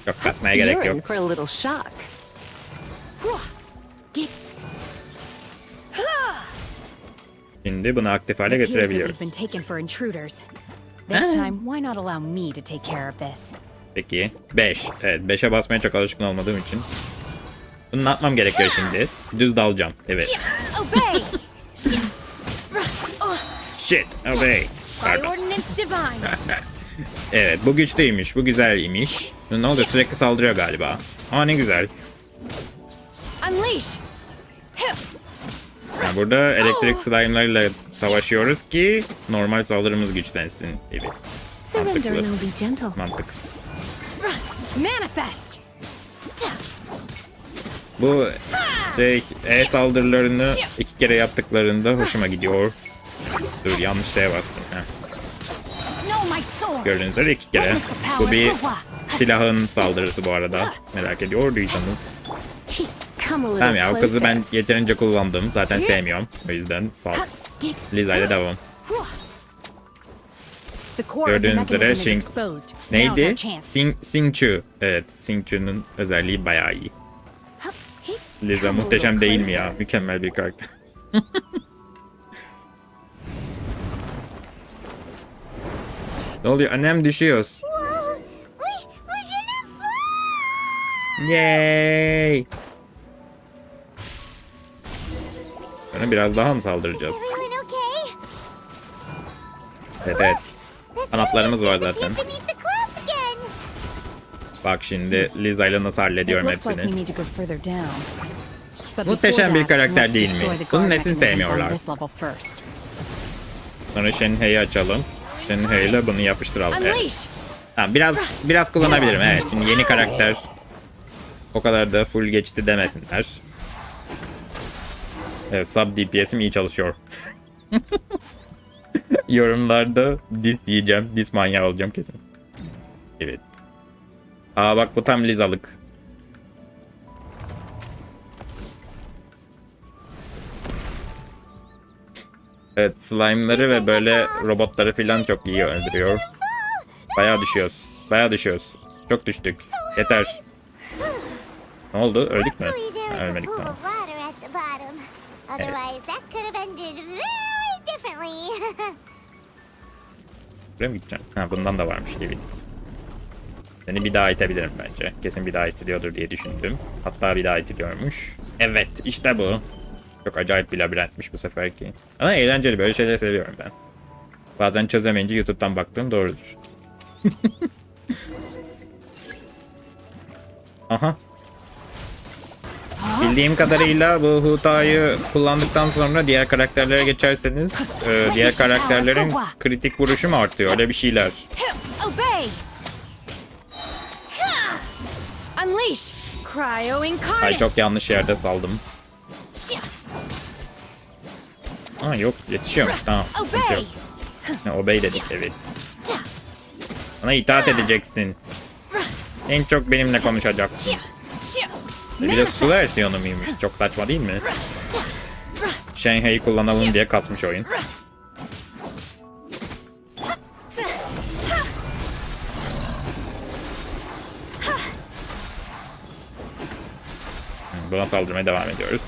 çok kasmaya gerek yok. for a little shock. Şimdi bunu aktif hale It appears that getirebiliyoruz. we've been taken for intruders. This time, why not allow me to take care of this? Peki 5. Evet 5'e basmaya çok alışkın olmadığım için. Bunu ne yapmam gerekiyor şimdi? Düz dalacağım. Evet. Obey! Shit. Obey. Pardon. Ordinance divine! Evet bu güçlüymüş. Bu güzelmiş. Ne oldu? Sürekli saldırıyor galiba. Aa ne güzel. Unleash! Yani burada elektrik slime'larıyla savaşıyoruz ki normal saldırımız güçlensin. Evet. Surrender and Mantıklı. I'll be gentle. Mantıksız. Manifest! Bu saldırılarını 2 kere yaptıklarında hoşuma gidiyor. Dur, yanlış şeye bastım. Heh. Gördüğünüz üzere 2 kere. Bu bir silahın saldırısı bu arada. Merak ediyorduysanız. Tamam ya, o kızı ben yeterince kullandım. Zaten sevmiyorum. O yüzden sağ. Liza ile devam. Gördüğünüz üzere neydi? Xingqiu. Evet, Xingqiu'nun özelliği bayağı iyi. Liza muhteşem değil mi ya? Mükemmel bir karakter. Ne oluyor? Annem düşüyoruz. Yay! Sonra biraz daha mı saldıracağız? Evet. Kanatlarımız var zaten. Bak şimdi Liza ile nasıl hallediyorum hepsini. Muhteşem bir karakter değil mi? Bunun nesini sevmiyorlar. Sonra Şenhe'yi açalım. Şenhe ile bunu yapıştıralım. Evet. Tamam, biraz kullanabilirim. Evet. Şimdi yeni karakter o kadar da full geçti demesinler. Evet, sub DPS'im iyi çalışıyor. Yorumlarda dis yiyeceğim. Dis manyağı olacağım kesin. Evet. Aa bak, bu tam Liza'lık. Evet, slime'ları ve böyle robotları falan çok iyi öldürüyor. Bayağı düşüyoruz. Çok düştük. Yeter. Ne oldu? Öldük mü? Ha, ölmedik, tamam. Evet. Buraya mı gideceğim? Ha, bundan da varmış. Evet. Seni bir daha itebilirim bence. Kesin bir daha itiliyordur diye düşündüm. Hatta bir daha itiliyormuş. Evet, işte bu. Çok acayip bir labirentmiş bu seferki. Ama eğlenceli, böyle şeyleri seviyorum ben. Bazen çözemeyince YouTube'dan baktığım doğrudur. Aha. Bildiğim kadarıyla bu Huta'yı kullandıktan sonra diğer karakterlere geçerseniz diğer karakterlerin kritik vuruşu mu artıyor? Öyle bir şeyler. Ay, çok yanlış yerde saldım. Aa yok, yetişiyormuş, tamam. Obey dedik, evet. Bana itaat edeceksin. En çok benimle konuşacaksın. Bir de su versiyonu muymuş? Çok saçma değil mi? Şenhe'yi kullanalım diye kasmış oyun. Buna saldırmaya devam ediyoruz.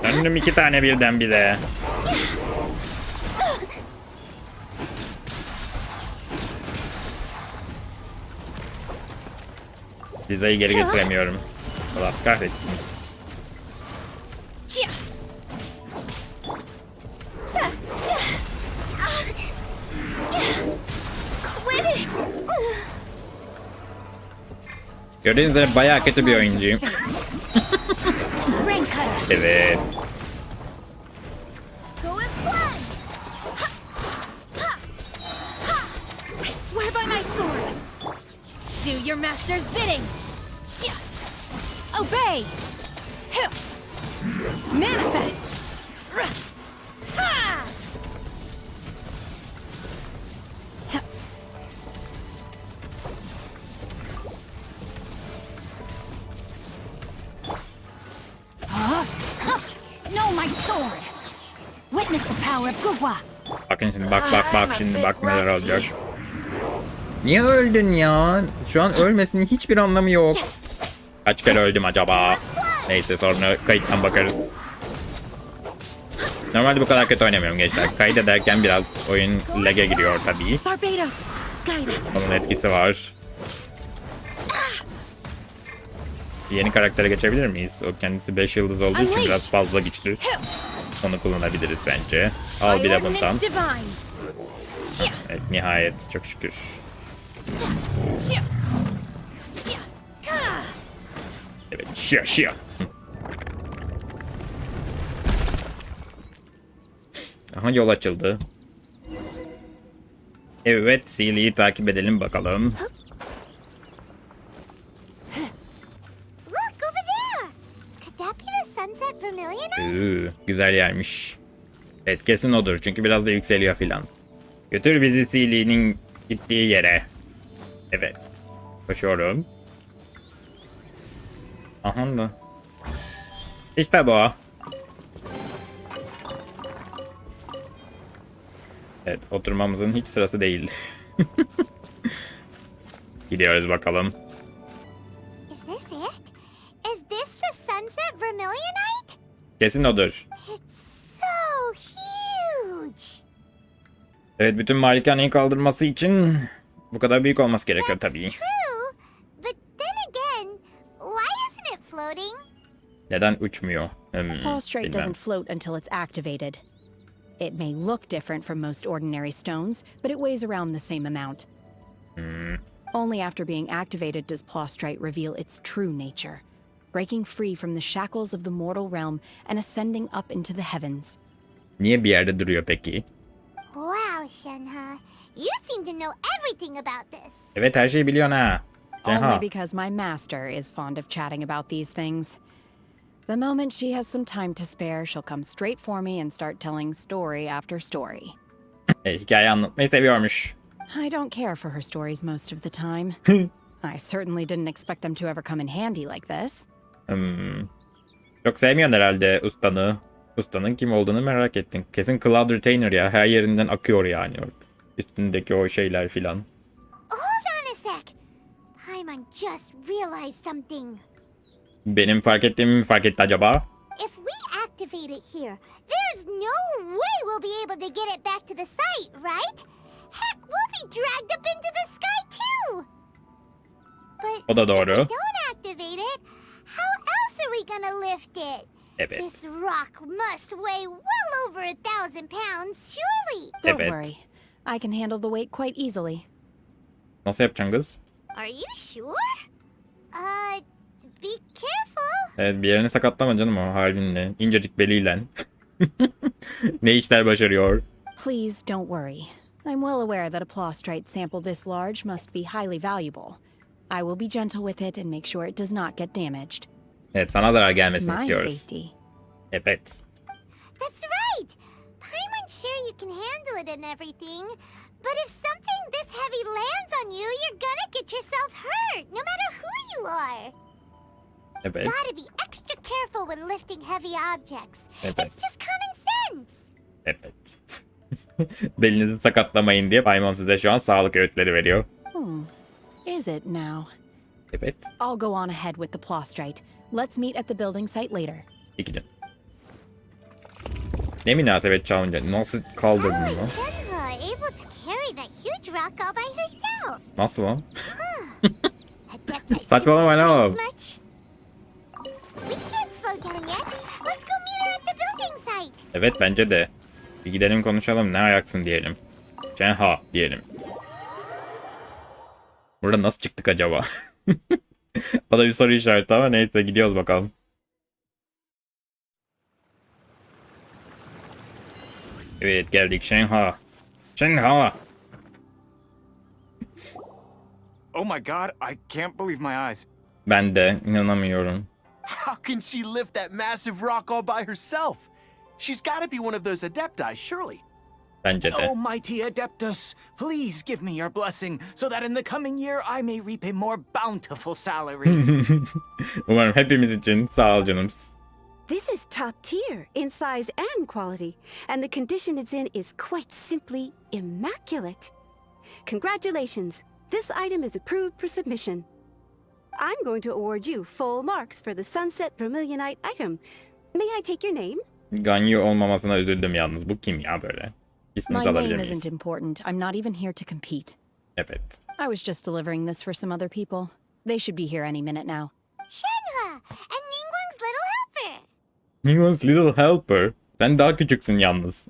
Döndüm 2 tane birden bir de. Liza'yı geri getiremiyorum. Allah kahretsin. Gördüğünüz üzere bayağı kötü bir oyuncuyum. Evet. Do your master's bidding. Obey. Manifest. Know my sword. Witness the power of Gugwa. Bakın şimdi, bak şimdi, bak neler olacak. Niye öldün ya? Şu an ölmesinin hiçbir anlamı yok. Kaç kere öldüm acaba? Neyse, sonra kayıttan bakarız. Normalde bu kadar kötü oynamıyorum gençler. Kaydederken biraz oyun lag'e giriyor tabii. Onun etkisi var. Yeni karaktere geçebilir miyiz? O kendisi 5 yıldız olduğu için biraz fazla güçlü. Onu kullanabiliriz bence. Al bir de bundan. Evet, nihayet, çok şükür. Evet, şia. Aha, yol açıldı. Evet, Sealy'yi takip edelim bakalım. Look over there. Could that be the sunset vermilionite? Güzel yermiş. Evet, kesin odur çünkü biraz da yükseliyor filan. Götür bizi Sealy'nin gittiği yere. Evet. Koşuyorum. Aha da. İşte bu. Evet, oturmamızın hiç sırası değil. Gidiyoruz bakalım. Is this it? Is this the sunset vermilionite? Kesin odur. It's so huge. Evet, bütün malikaneyi kaldırması için bu kadar büyük olması gerekiyor tabii. True, but then again, why isn't it floating? Neden uçmuyor? Prostrate Bilmem. doesn't float until it's activated. It may look different from most ordinary stones, but it weighs around the same amount. Only after being activated does prostrate reveal its true nature, breaking free from the shackles of the mortal realm and ascending up into the heavens. Niye bir yerde duruyor peki? Wow, Şenhe, you seem to know everything about this. Evet, her şeyi biliyorsun ha. Only Şenha. because my master is fond of chatting about these things. The moment she has some time to spare, she'll come straight for me and start telling story after story. Hikaye anlatmayı seviyormuş. I don't care for her stories most of the time. I certainly didn't expect them to ever come in handy like this. Çok sevmiyorsun herhalde ustanı. Ustanın kim olduğunu merak ettin. Kesin Cloud Retainer ya. Her yerinden akıyor yani. Üstündeki o şeyler filan. Hold on a sec. Paimon just realized something. Benim fark ettiğimi mi fark etti acaba? If we activate it here, there's no way we'll be able to get it back to the site, right? Heck, we'll be dragged up into the sky too. But O da doğru. if we don't activate it, how else are we gonna lift it? Evet. This rock must weigh well over 1,000 pounds, surely. Don't Evet. worry. I can handle the weight quite easily. Nasıl yapacaksın kız? Are you sure? Be careful. Evet, bir yerini sakatlama canım o halinle. İncecik beliyle. Ne işler başarıyor. Please don't worry. I'm well aware that a prostrate sample this large must be highly valuable. I will be gentle with it and make sure it does not get damaged. Evet, sana zarar gelmesini My istiyoruz. safety. Evet. That's right. Paimon's sure you can handle it and everything. But if something this heavy lands on you, you're gonna get yourself hurt, no matter who you are. Evet. Gotta be extra careful when lifting heavy objects. Evet. It's just common sense. Evet. Belinizi sakatlamayın diye Paimon size şu an sağlık öğütleri veriyor. Is it now? Evet. I'll go on ahead with the prostrate. Let's meet at the building site later. İki. Ne münasebet çalınca nasıl kaldırdın How lan? is Şenhıa able to carry that huge rock all by herself? Nasıl lan? Adept, I Saçmalama see lan. much. We can't slow down yet. Let's go meet her at the building site. Evet, bence de. Bir gidelim konuşalım, ne ayaksın diyelim. Şenha diyelim. Burada nasıl çıktık acaba? O da bir soru işareti ama neyse, gidiyoruz bakalım. Evet, geldik Şenha. Şenha. Oh my god, I can't believe my eyes. Ben de inanamıyorum. How can she lift that massive rock all by herself? She's got to be one of those adepti, surely. Bence de. Oh, mighty Adeptus, please give me your blessing so that in the coming year I may reap a more bountiful salary. Umarım hepimiz için. Sağ ol canım. This is top tier in size and quality, and the condition it's in is quite simply immaculate. Congratulations, this item is approved for submission. I'm going to award you full marks for the Sunset Vermilionite item. May I take your name? Ganyu olmamasına üzüldüm yalnız. Bu kim ya böyle? My İsminizi alabilir name miyiz? isn't important. I'm not even here to compete. Evet. I was just delivering this for some other people. They should be here any minute now. Şenhıa and Ningguang's little helper. Ningguang's Little Helper. Sen daha küçüksün yalnız.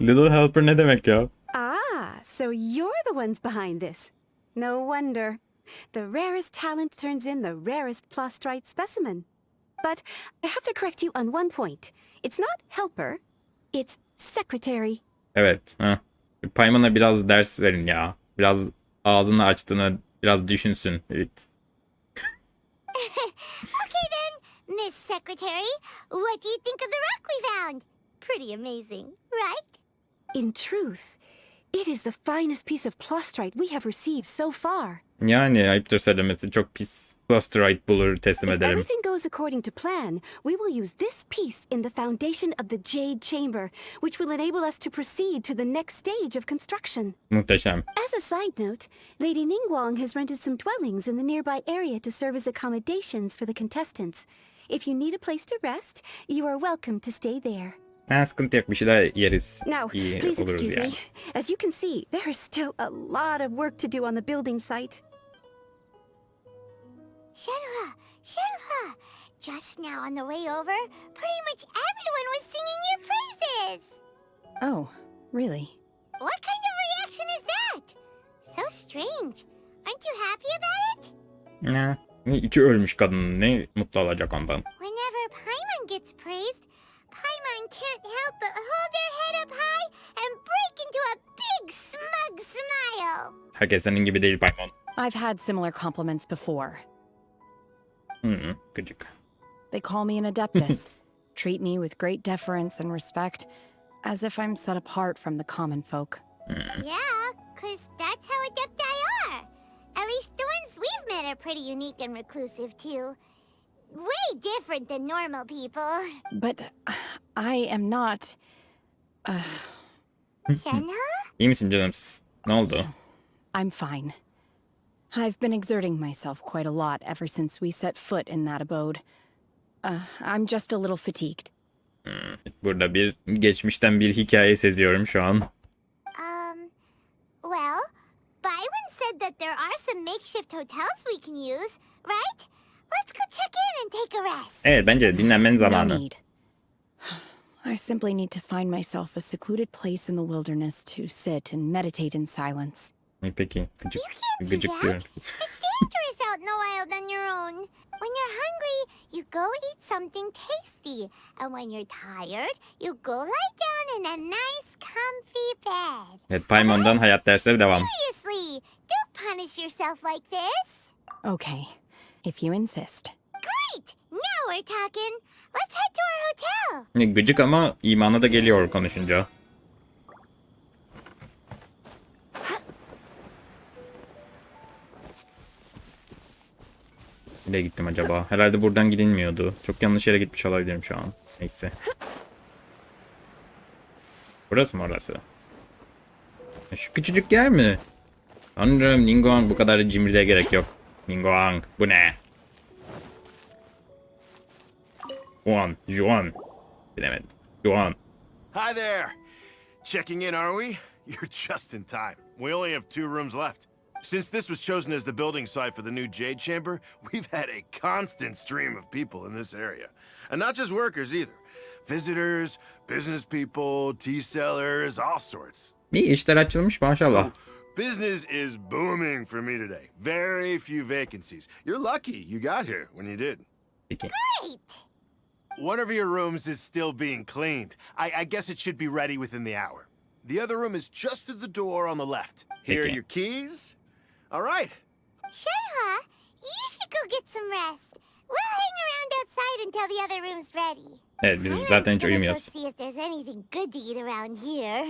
Little Helper ne demek ya? Ah, so you're the ones behind this. No wonder. The rarest talent turns in the rarest prostrate specimen. But I have to correct you on one point. It's not helper, it's secretary. Evet. Heh. Payman'a biraz ders verin ya. Biraz ağzını açtığını biraz düşünsün. Evet. Okay then, Miss Secretary, what do you think of the rock we found? Pretty amazing, right? In truth, it is the finest piece of plastrite we have received so far. Yani ayıptır söylemesi, çok pis plasterite bulur teslim If ederim. everything goes according to plan, we will use this piece in the foundation of the Jade Chamber, which will enable us to proceed to the next stage of construction. Muhteşem. As a side note, Lady Ningguang has rented some dwellings in the nearby area to serve as accommodations for the contestants. If you need a place to rest, you are welcome to stay there. Ha, sıkıntı yok, bir şeyler yeriz. Now, İyi please oluruz excuse yani. me. As you can see, there is still a lot of work to do on the building site. Şenhıa, just now on the way over, pretty much everyone was singing your praises. Oh, really? What kind of reaction is that? So strange. Aren't you happy about it? Ne? İçi ölmüş kadın. Ne mutlu olacak ondan. Whenever Paimon gets praised, Paimon can't help but hold their head up high and break into a big smug smile. Herkes senin gibi değil Paimon. I've had similar compliments before. Gıcık. They call me an adeptus, treat me with great deference and respect, as if I'm set apart from the common folk. Yeah, 'cause that's how adepti are. At least the ones we've met are pretty unique and reclusive too. Way different than normal people. But I am not... Şenhıa? İyi misin canım? Ne oldu? I'm fine. I've been exerting myself quite a lot ever since we set foot in that abode. I'm just a little fatigued. Burada bir geçmişten bir hikaye seziyorum şu an. Well, Byron said that there are some makeshift hotels we can use, right? Let's go check in and take a rest. Evet, bence dinlenmenin No zamanı. need. I simply need to find myself a secluded place in the wilderness to sit and meditate in silence. Peki. Gıcık, You can't do gıcık that. diyorum. It's dangerous out in the wild on your own. When you're hungry, you go eat something tasty. And when you're tired, you go lie down in a nice comfy bed. Evet, Paimon'dan hayat dersleri devam. Seriously, don't punish yourself like this. Okay, if you insist. Great! Now we're talking. Let's head to our hotel. Gıcık ama imana da geliyor konuşunca. Nereye gittim acaba? Herhalde buradan gidilmiyordu. Çok yanlış yere gitmiş olabilirim şu an. Neyse. Burası mı orası? Şu küçücük yer mi? Tanrım, Ningguang, bu kadar cimriliğe gerek yok. Ningguang, bu ne? Juan. Bilemedim. Juan. Hi there. Checking in, are we? You're just in time. We only have 2 rooms left. Since this was chosen as the building site for the new Jade Chamber, we've had a constant stream of people in this area. And not just workers either. Visitors, business people, tea sellers, all sorts. İyi işler açılmış maşallah. So, business is booming for me today. Very few vacancies. You're lucky you got here when you did. Peki. Great! One of your rooms is still being cleaned. I guess it should be ready within the hour. The other room is just through the door on the left. Here are Okay. your keys. All right. Şenhıa, you should go get some rest. We'll hang around outside until the other room's ready. Evet, biz zaten hiç Paimon uyumuyoruz. see if there's anything good to eat around here.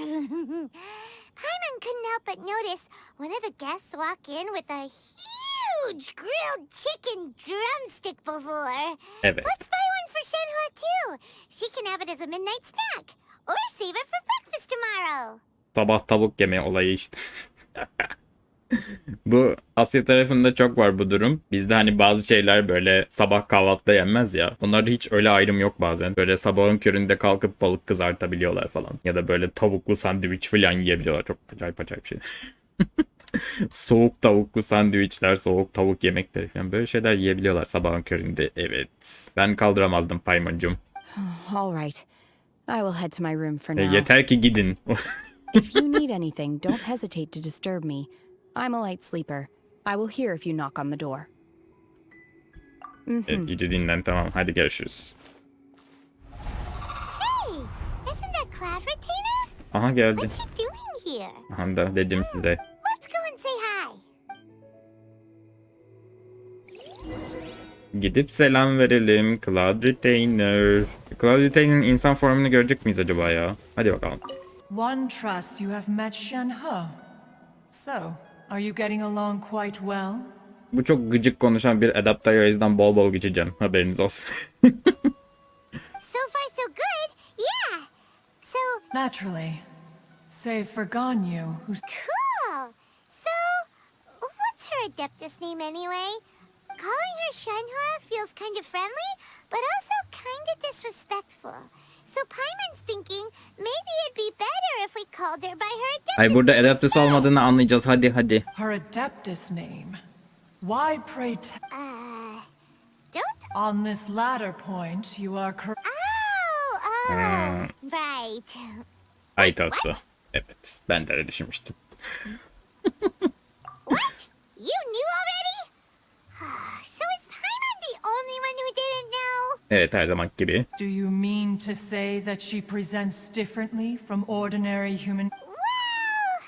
Paimon couldn't help but notice one of the guests walk in with a huge grilled chicken drumstick before. Evet. Let's buy one for Şenhıa too. She can have it as a midnight snack. Or save it for breakfast tomorrow. Sabah tavuk yeme olayı işte. Bu Asya tarafında çok var bu durum. Bizde hani bazı şeyler böyle sabah kahvaltıda yenmez ya. Onlarda hiç öyle ayrım yok bazen. Böyle sabahın köründe kalkıp balık kızartabiliyorlar falan. Ya da böyle tavuklu sandviç falan yiyebiliyorlar. Çok acayip şey. Soğuk tavuklu sandviçler, soğuk tavuk yemekleri falan, böyle şeyler yiyebiliyorlar sabahın köründe. Evet. Ben kaldıramazdım Paimon'cum. All right. I will head to my room for now. Yeter ki gidin. If you need anything, don't hesitate to disturb me. I'm a light sleeper. I will hear if you knock on the door. Evet, iyice dinlen, tamam. Hadi görüşürüz. Hey, isn't that Claveratina? Aha geldi. What's she doing here. Anda dedim size. Let's go and say hi. Gidip selam verelim. Cloud Retainer. Cloud Retainer'ın insan formunu görecek miyiz acaba ya? Hadi bakalım. One trusts you have met Şenhıa. So, are you getting along quite well? Bu çok gıcık konuşan bir adaptör, o yüzden bol bol geçeceğim. Haberiniz olsun. So far, so good. Yeah. So, Naturally. Save for Ganyu, who's... cool. So, what's her adeptus name anyway? Calling her Şenhıa feels kind of friendly, but also kind of disrespectful. So Paimon's thinking maybe it'd be better if we called her by her adeptus. Ay burada adaptüs olmadığını anlayacağız. Hadi. her adeptus name. Why pray Don't. On this latter point, you are correct. Oh, right. Ay tatsı. Evet. Ben de öyle düşünmüştüm. What? You knew already? So is Paimon the only one who didn't know? Evet, her zaman gibi. Do you mean to say that she presents differently from ordinary human... Well,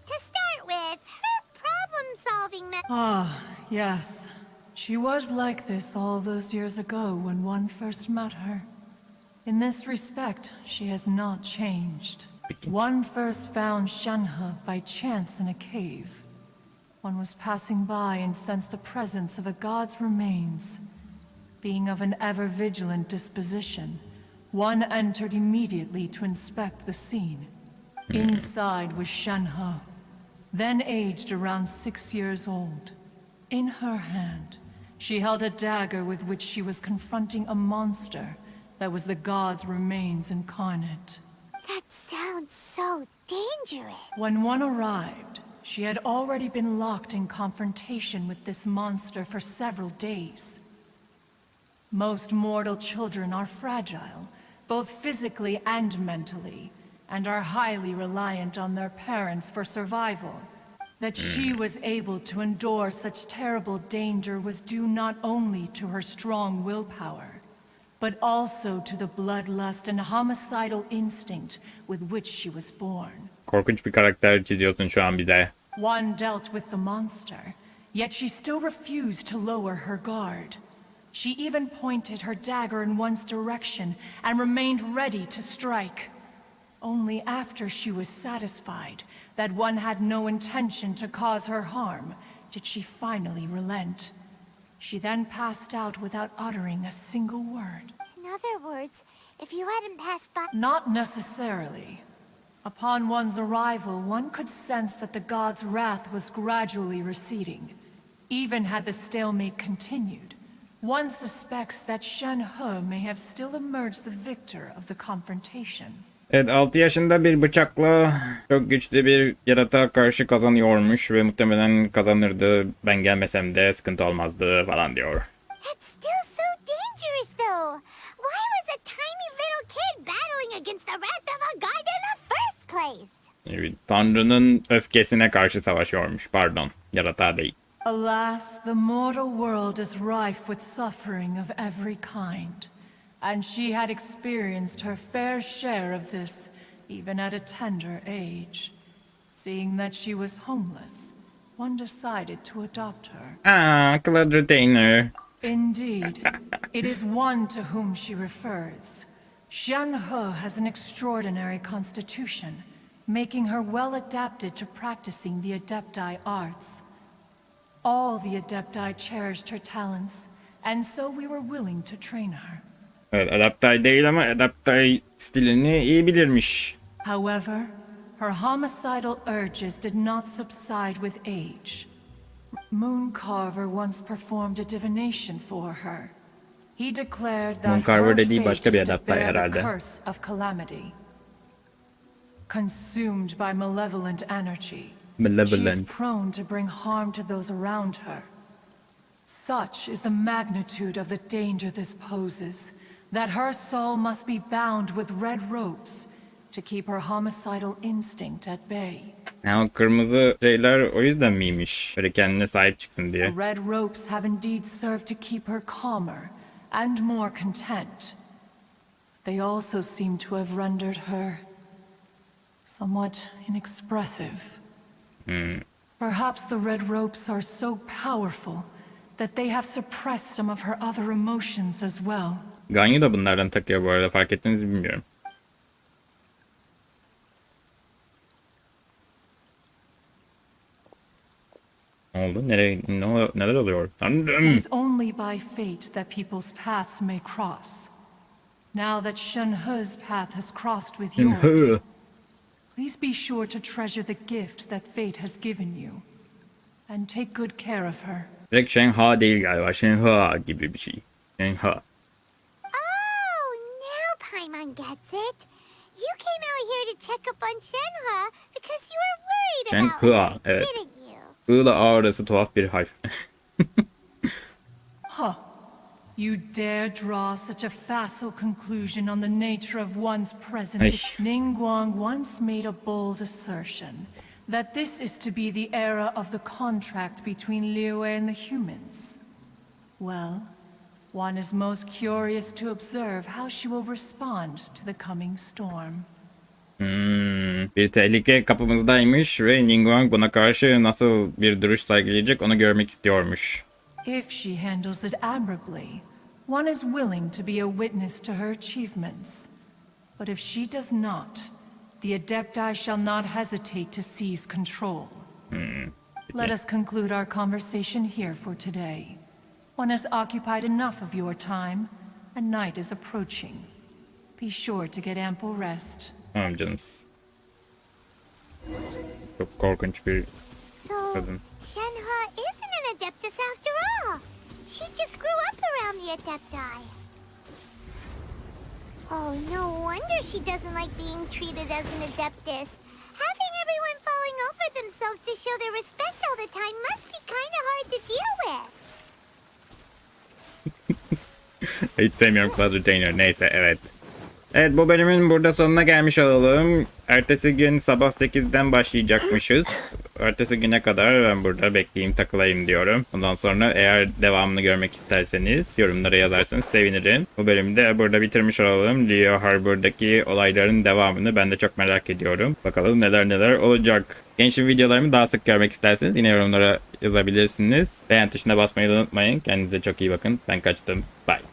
to start with, her problem-solving Yes. She was like this all those years ago when one first met her. In this respect, she has not changed. One first found Şenhe by chance in a cave. One was passing by and sensed the presence of a god's remains. Being of an ever-vigilant disposition, one entered immediately to inspect the scene. Inside was Şenhe, then aged around 6 years old. In her hand, she held a dagger with which she was confronting a monster that was the god's remains incarnate. That sounds so dangerous. When one arrived, she had already been locked in confrontation with this monster for several days. Most mortal children are fragile, both physically and mentally, and are highly reliant on their parents for survival. That she was able to endure such terrible danger was due not only to her strong willpower, but also to the bloodlust and homicidal instinct with which she was born. Korkunç bir karakter çiziyorsun şu an bize. One dealt with the monster, yet she still refused to lower her guard. She even pointed her dagger in one's direction and remained ready to strike. Only after she was satisfied that one had no intention to cause her harm did she finally relent. She then passed out without uttering a single word. In other words, if you hadn't passed by... Not necessarily. Upon one's arrival, one could sense that the god's wrath was gradually receding. Even had the stalemate continued, one suspects that Şenhe may have still emerged the victor of the confrontation. Evet, 6 yaşında bir bıçakla çok güçlü bir yaratığa karşı kazanıyormuş ve muhtemelen kazanırdı. Ben gelmesem de sıkıntı olmazdı falan diyor. That's still so dangerous, though. Why was a tiny little kid battling against the wrath of a god in the first place? Evet, Tanrı'nın öfkesine karşı savaşıyormuş. Pardon, yaratığa değil. Alas, the mortal world is rife with suffering of every kind. And she had experienced her fair share of this, even at a tender age. Seeing that she was homeless, one decided to adopt her. Cloud Retainer. Indeed, it is one to whom she refers. Şenhe has an extraordinary constitution, making her well adapted to practicing the Adepti arts. All the Adepti cherished her talents, and so we were willing to train her. Evet, adaptay değil ama adaptay stilini iyi bilirmiş. However, her homicidal urges did not subside with age. Mooncarver once performed a divination for her. He declared that Mooncarver her dediği fate başka bir is to adaptay bear the herhalde. curse of calamity. Consumed by malevolent energy, she Malevolent. is prone to bring harm to those around her. Such is the magnitude of the danger this poses, that her soul must be bound with red ropes to keep her homicidal instinct at bay. O kırmızı şeyler o yüzden miymiş? Böyle kendine sahip çıksın diye. The red ropes have indeed served to keep her calmer and more content. They also seem to have rendered her somewhat inexpressive. Perhaps the red ropes are so powerful that they have suppressed some of her other emotions as well. Ganyu da bunlardan takıyor bu arada, fark ettiniz mi bilmiyorum. Ne oldu? Neler oluyor? It is only by fate that people's paths may cross. Now that Şenhe's path has crossed with yours, please be sure to treasure the gift that fate has given you. And take good care of her. Direkt Şenhıa değil galiba. Şenhıa gibi bir şey. Şenhıa. Oh, now Paimon gets it. You came out here to check up on Şenhe because you were worried about Şenhıa, her, evet. didn't you? I ile A arası tuhaf bir harf. Huh. You dare draw such a facile conclusion on the nature of one's present. Ay. Ningguang once made a bold assertion that this is to be the era of the contract between Liyue and the humans. Well, one is most curious to observe how she will respond to the coming storm. Bir tehlike kapımızdaymış ve Ningguang buna karşı nasıl bir duruş sergileyecek onu görmek istiyormuş. If she handles it admirably, one is willing to be a witness to her achievements. But if she does not, the Adepti shall not hesitate to seize control. Let us conclude our conversation here for today. One has occupied enough of your time, and night is approaching. Be sure to get ample rest. Tamam canımız. Çok korkunç bir So, kadın. Şenhe isn't an adeptus after all. She just grew up around the Adepti. Oh, no wonder she doesn't like being treated as an adeptus. Having everyone falling over themselves to show their respect all the time must be kind of hard to deal with. Hiç sevmiyorum Cloud Retainer. Neyse, evet. Evet, bu bölümün burada sonuna gelmiş olalım. Ertesi gün sabah 8'den başlayacakmışız. Ertesi güne kadar ben burada bekleyeyim, takılayım diyorum. Ondan sonra eğer devamını görmek isterseniz yorumlara yazarsanız sevinirim. Bu bölümü de burada bitirmiş olalım. Liyue Harbor'daki olayların devamını ben de çok merak ediyorum. Bakalım neler olacak. Genshin videolarımı daha sık görmek isterseniz yine yorumlara yazabilirsiniz. Beğen tuşuna basmayı unutmayın. Kendinize çok iyi bakın. Ben kaçtım. Bye.